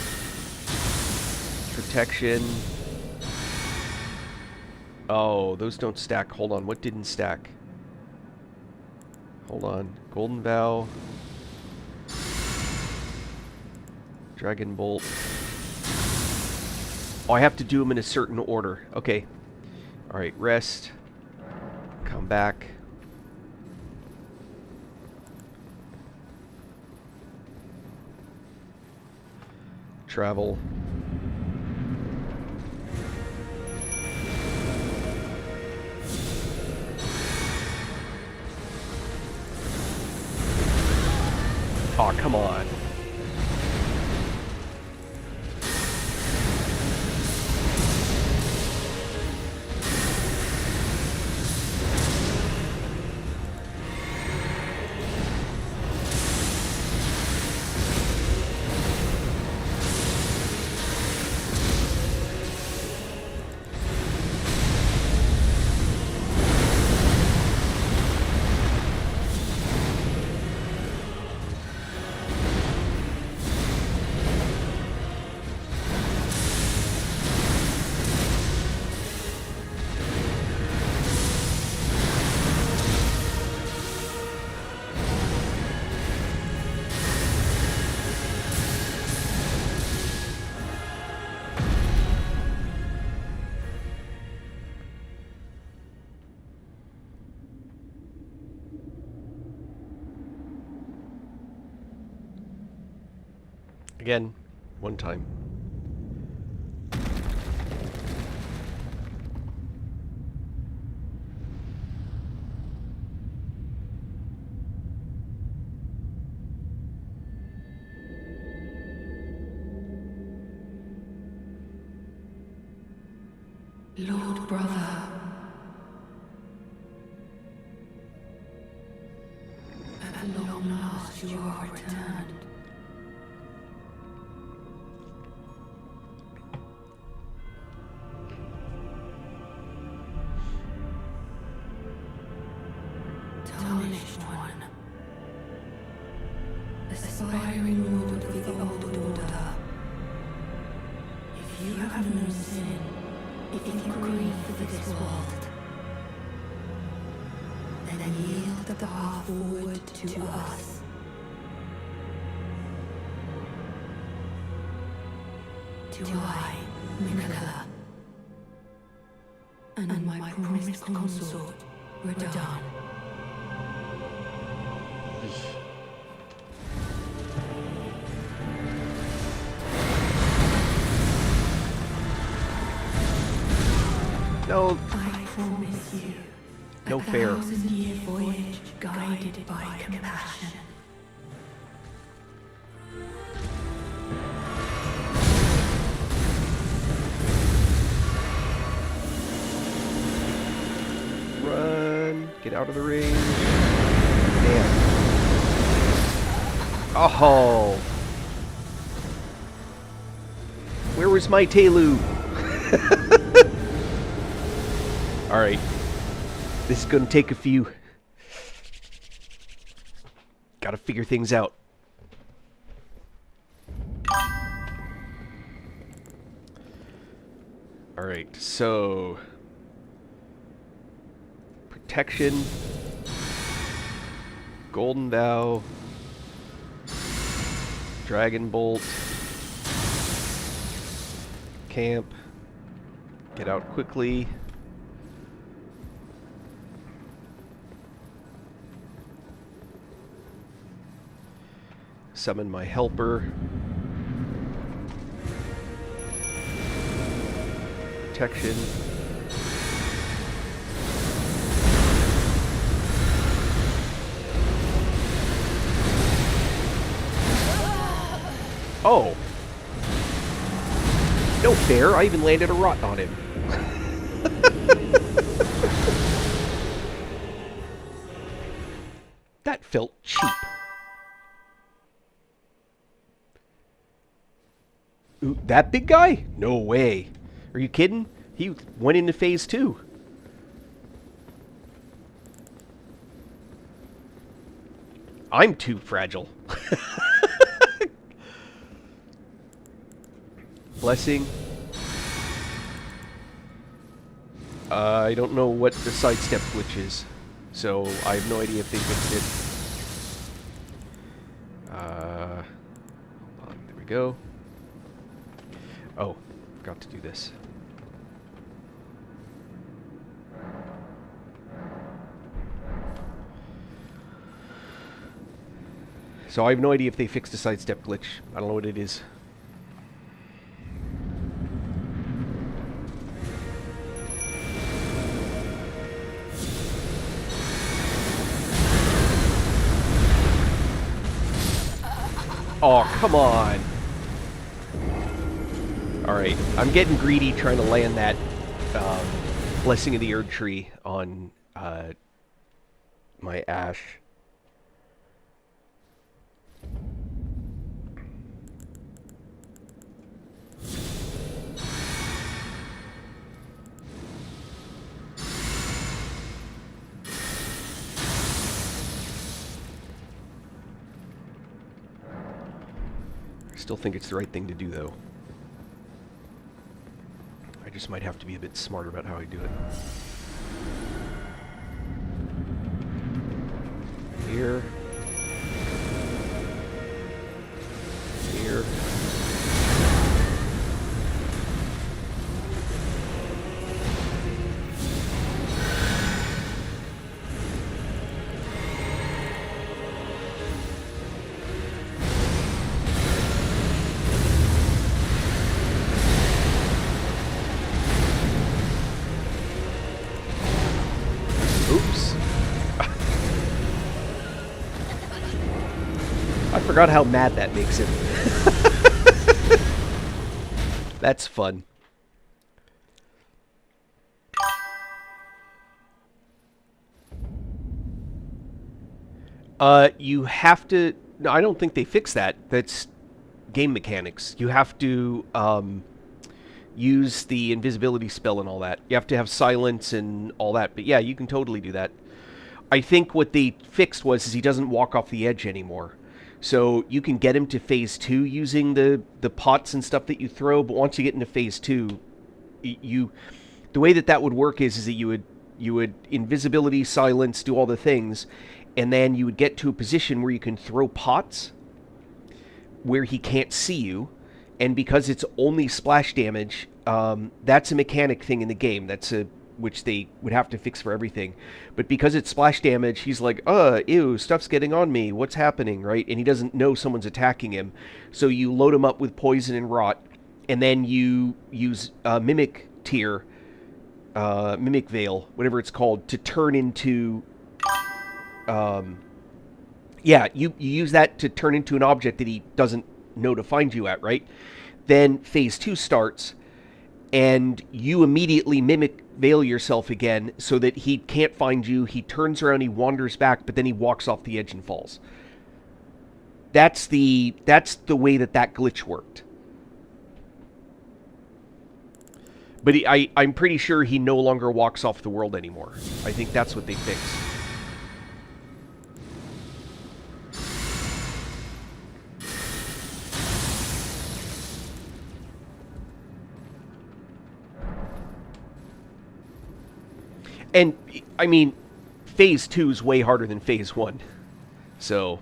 Protection. Oh, those don't stack. Hold on, what didn't stack? Hold on. Golden Vow. Dragon Bolt. Oh, I have to do them in a certain order. Okay. Alright, rest. Come back. Travel. Oh, come on. Again, one time. Lord Brother. At long last you are returned. Tarnished one. Aspiring Lord of the Old Order. If you have known sin, if you grieve for this world, then yield the path forward to us. To I, Mikola, and my promised consort, Radahn. No, I promise you no fair. 1,000-year voyage guided by compassion. Run. Get out of the range. Damn. Oh. Where was my Telu? Alright. This is gonna take a few. Gotta figure things out. Alright, so... Protection. Golden Vow. Dragon Bolt. Camp. Get out quickly. Summon my helper. Protection. Oh. No fair, I even landed a rot on him. That felt cheap. Ooh, that big guy? No way. Are you kidding? He went into phase 2. I'm too fragile. Blessing. I don't know what the sidestep glitch is, so I have no idea if they fixed it. Hold on, there we go. Oh, forgot to do this. So I have no idea if they fixed the sidestep glitch. I don't know what it is. Oh, come on. Alright, I'm getting greedy trying to land that Blessing of the Erd Tree on my Ash. Still think it's the right thing to do, though. I just might have to be a bit smarter about how I do it. Here. Here. Oops. I forgot how mad that makes him. That's fun. You have to... No, I don't think they fixed that. That's game mechanics. You have to use the invisibility spell and all that. You have to have silence and all that. But yeah, you can totally do that. I think what they fixed was he doesn't walk off the edge anymore. So you can get him to phase 2 using the pots and stuff that you throw, but once you get into phase 2, the way that would work is that you would invisibility, silence, do all the things, and then you would get to a position where you can throw pots where he can't see you, and because it's only splash damage, that's a mechanic thing in the game. Which they would have to fix for everything. But because it's splash damage, he's like, ew, stuff's getting on me. What's happening, right? And he doesn't know someone's attacking him. So you load him up with poison and rot, and then you use Mimic Tear, Mimic Veil, whatever it's called, to turn into... yeah, you use that to turn into an object that he doesn't know to find you at, right? Then phase 2 starts, and you immediately Mimic Veil yourself again so that he can't find you. He turns around, he wanders back, but then he walks off the edge and falls. That's the way that glitch worked. But I'm pretty sure he no longer walks off the world anymore. I think that's what they fixed. And, I mean, phase 2 is way harder than phase 1. So...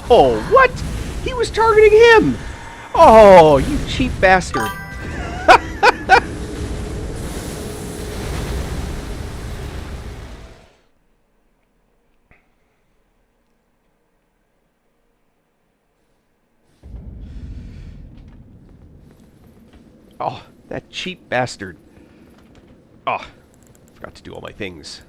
Oh, what? He was targeting him! Oh, you cheap bastard. Oh, that cheap bastard. Oh, forgot to do all my things.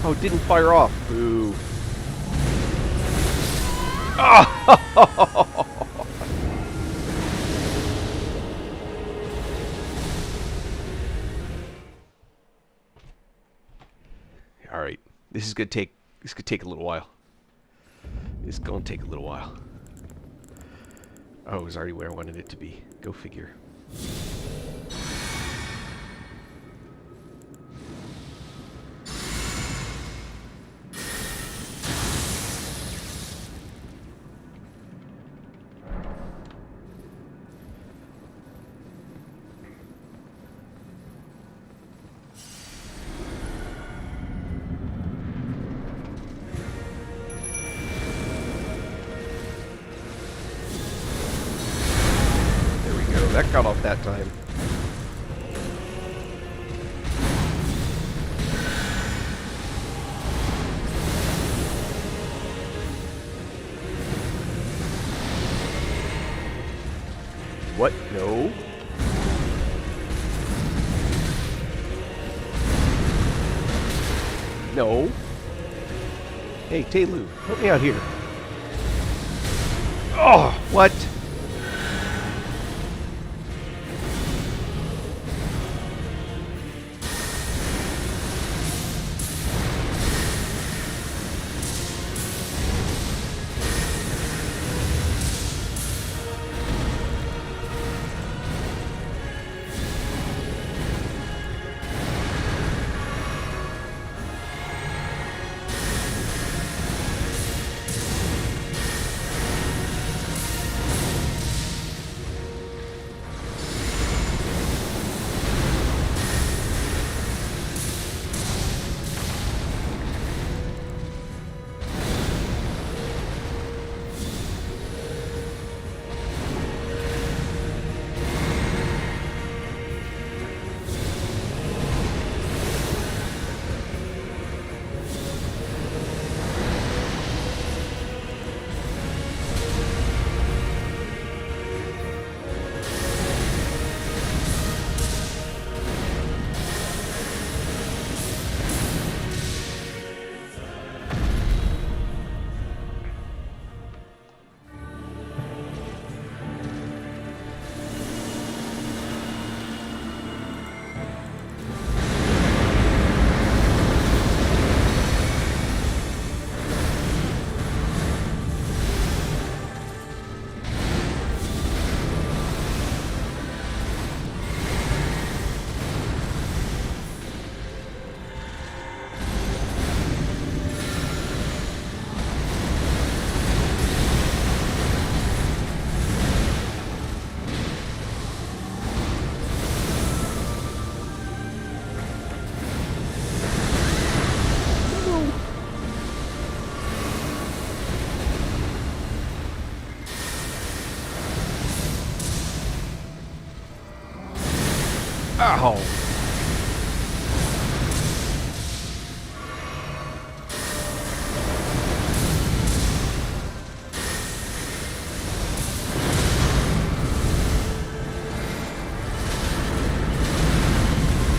Oh, it didn't fire off. Boo. Oh! All right. This could take a little while. It's going to take a little while. Oh, it was already where I wanted it to be. Go figure. That got off that time. What? No. No. Hey, Taylu, help me out here. Oh, what? Ow!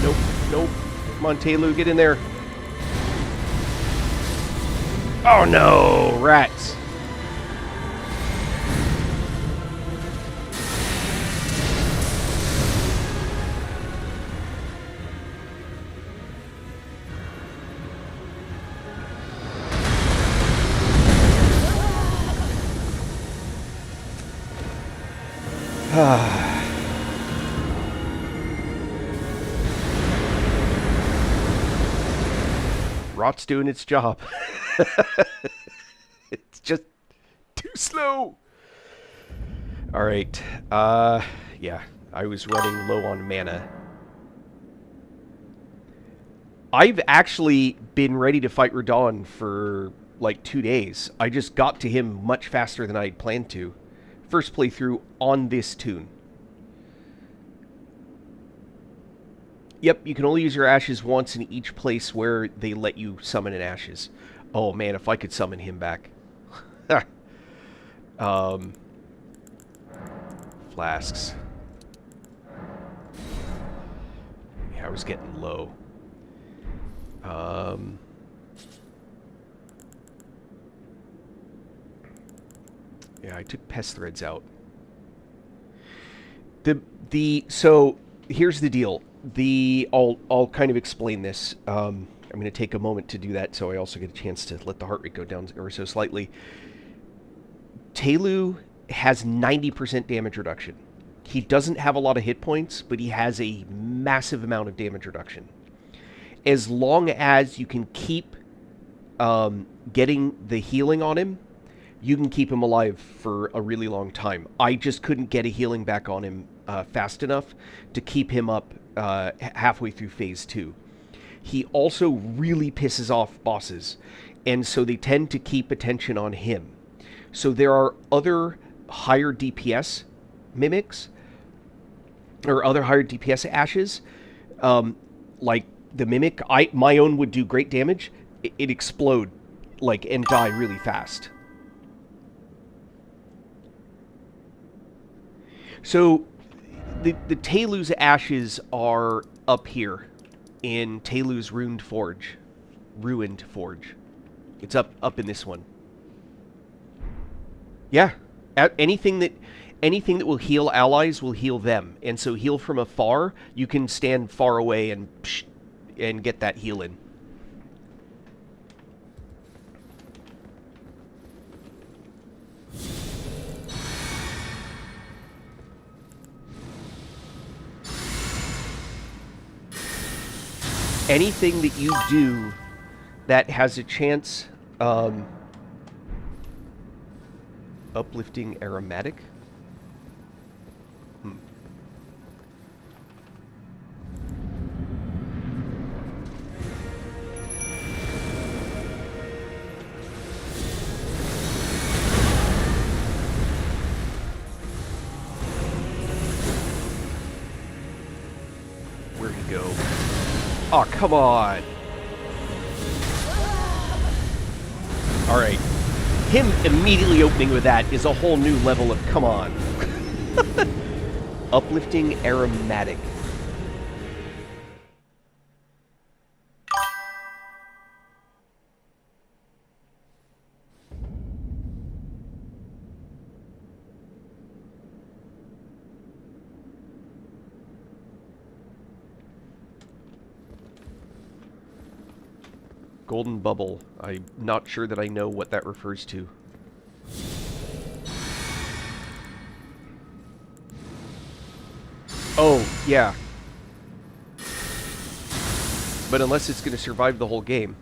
Nope, nope. Come on, Taylu, get in there. Oh no, rats. Rot's doing its job. It's just too slow. All right. Yeah, I was running low on mana. I've actually been ready to fight Radon for like 2 days. I just got to him much faster than I'd planned to. First playthrough on this tune. Yep, you can only use your ashes once in each place where they let you summon an ashes. Oh man, if I could summon him back. Flasks. Yeah, I was getting low. Yeah, I took pest threads out. So here's the deal. I'll kind of explain this. I'm going to take a moment to do that, so I also get a chance to let the heart rate go down ever so slightly. Telu has 90% damage reduction. He doesn't have a lot of hit points, but he has a massive amount of damage reduction. As long as you can keep getting the healing on him, you can keep him alive for a really long time. I just couldn't get a healing back on him fast enough to keep him up halfway through phase 2. He also really pisses off bosses, and so they tend to keep attention on him. So there are other higher DPS mimics, or other higher DPS ashes, like the mimic. My own would do great damage. It'd explode like and die really fast. So the Telu's ashes are up here in Telu's Ruined Forge. It's up in this one. Yeah. Anything that will heal allies will heal them. And so heal from afar, you can stand far away and get that heal in. Anything that you do that has a chance, uplifting aromatic? Where'd he go? Oh, come on. Alright. Him immediately opening with that is a whole new level of come on. Uplifting aromatic. Golden bubble. I'm not sure that I know what that refers to. Oh, yeah. But unless it's going to survive the whole game.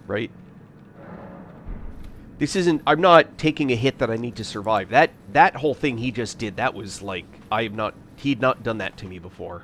Right? This isn't... I'm not taking a hit that I need to survive. That whole thing he just did, that was like... He'd not done that to me before.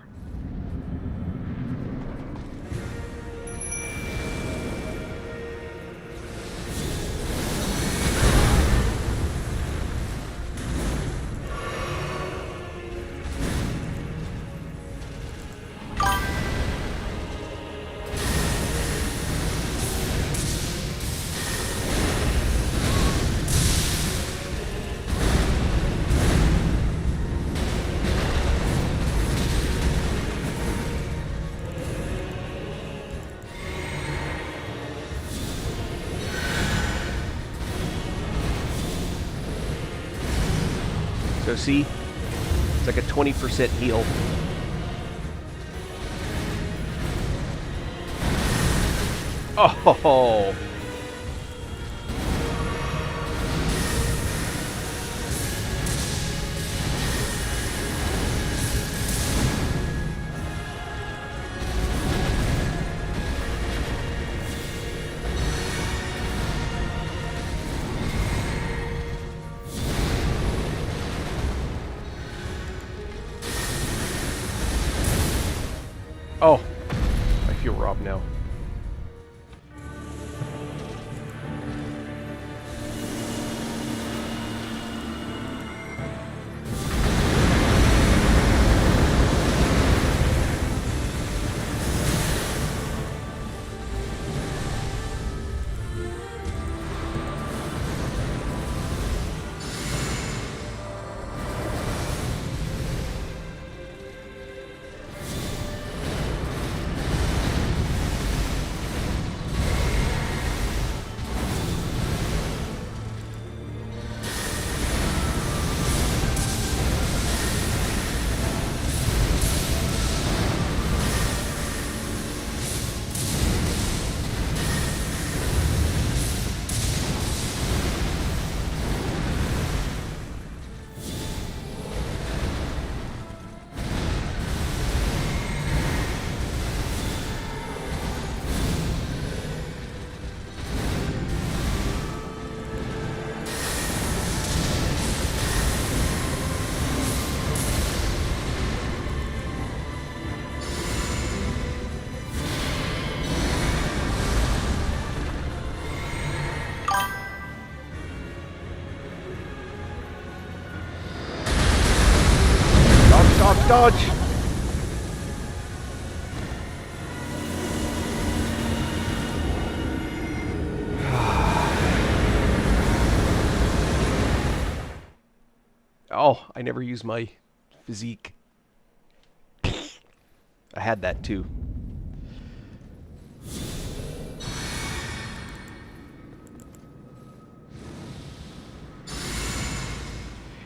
So see, it's like a 20% heal. Oh! Oh, I feel robbed now. Dodge, dodge! Oh, I never used my physique. I had that too.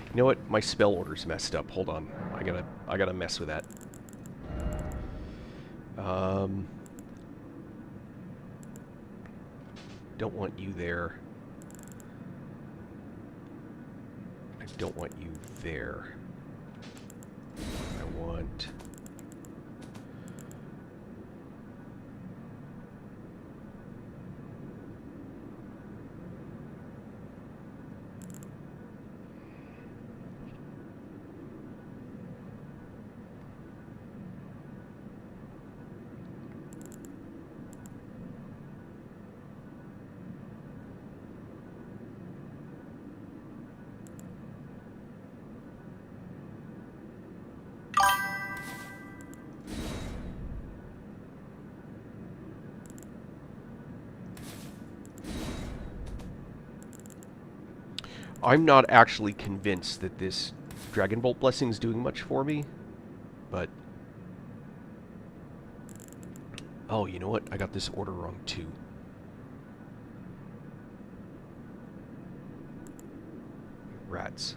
You know what? My spell order's messed up. Hold on. I gotta mess with that. Don't want you there. I don't want you there. I want... I'm not actually convinced that this Dragon Bolt Blessing is doing much for me, but... Oh, you know what? I got this order wrong, too. Rats.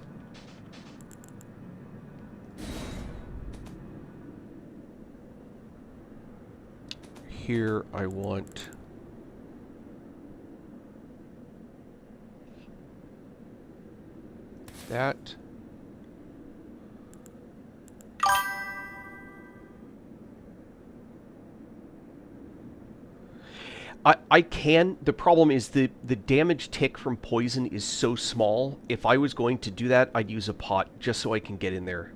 Here, I want... that. I can. The problem is the damage tick from poison is so small. If I was going to do that, I'd use a pot just so I can get in there.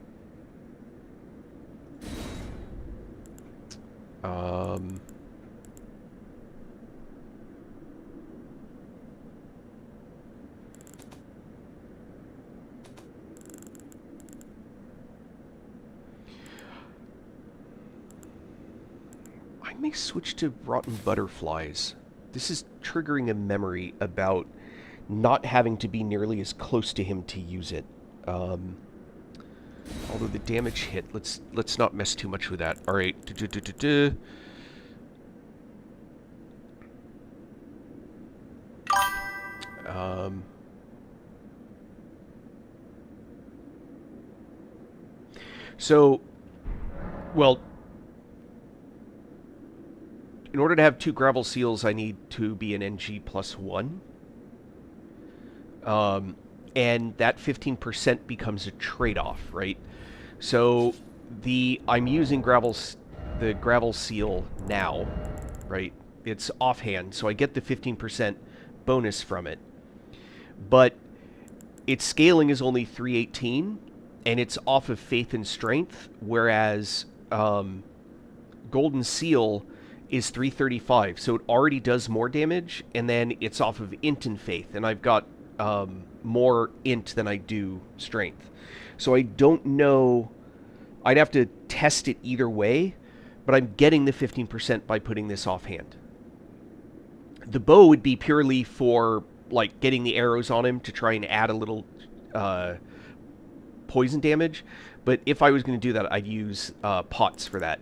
I may switch to rotten butterflies. This is triggering a memory about not having to be nearly as close to him to use it. Although the damage hit, let's not mess too much with that. All right. So, well, in order to have 2 gravel seals, I need to be an NG +1. And that 15% becomes a trade-off, right? So I'm using the gravel seal now, right? It's offhand, so I get the 15% bonus from it. But its scaling is only 318, and it's off of faith and strength, whereas Golden Seal is 335, so it already does more damage, and then it's off of Int and Faith, and I've got more Int than I do Strength. So I don't know. I'd have to test it either way, but I'm getting the 15% by putting this offhand. The bow would be purely for like getting the arrows on him to try and add a little poison damage, but if I was going to do that, I'd use pots for that.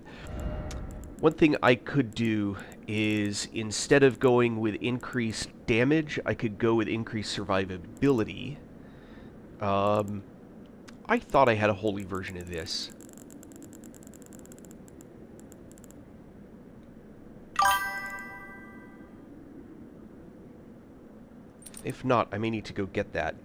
One thing I could do is, instead of going with increased damage, I could go with increased survivability. I thought I had a holy version of this. If not, I may need to go get that.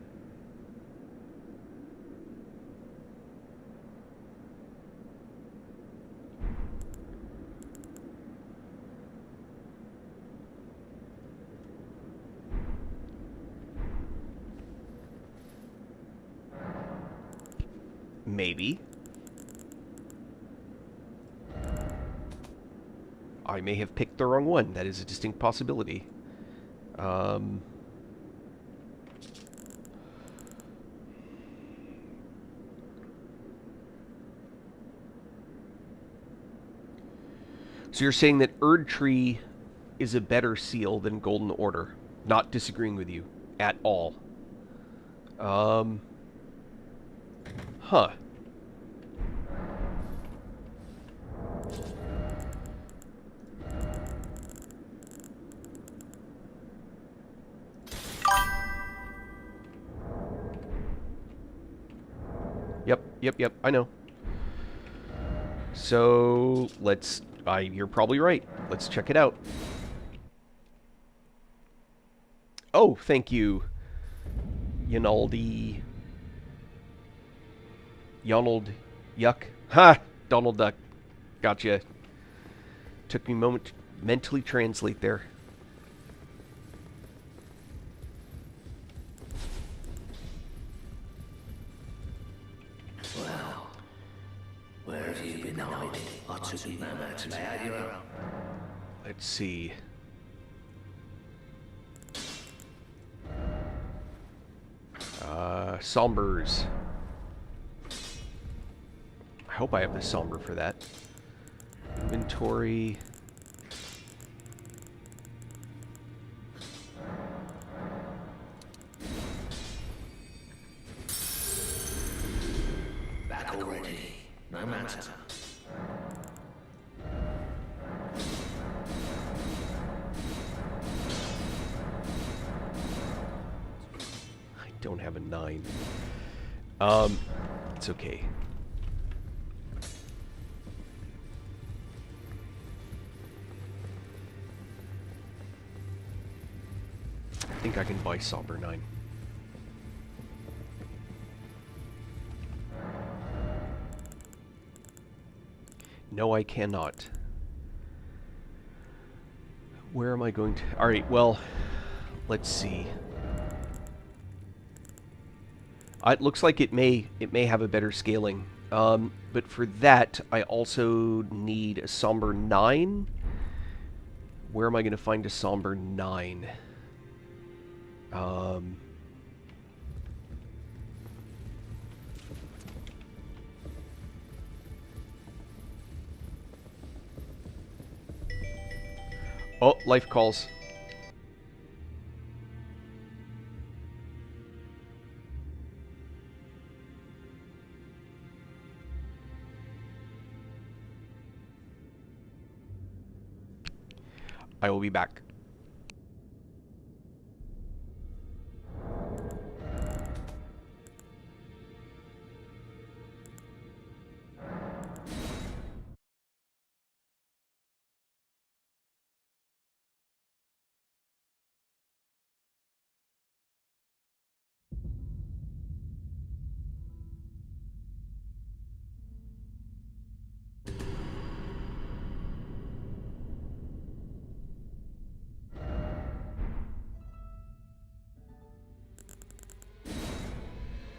Maybe. I may have picked the wrong one. That is a distinct possibility. So you're saying that Erdtree is a better seal than Golden Order? Not disagreeing with you at all. Huh. Yep, I know. So, let's... you're probably right. Let's check it out. Oh, thank you, Yonaldi... Yonald Yuck. Ha! Donald Duck. Gotcha. Took me a moment to mentally translate there. Well, where have you been hiding? I took you no matter how you're out. Let's see. Sombers. I hope I have the somber for that. Inventory. Back already. No matter. I don't have a 9. It's okay. I think I can buy Somber 9. No, I cannot. Where am I going to... Alright, well, let's see. It looks like it may have a better scaling. But for that, I also need a Somber 9. Where am I going to find a Somber 9? Oh, life calls. I will be back.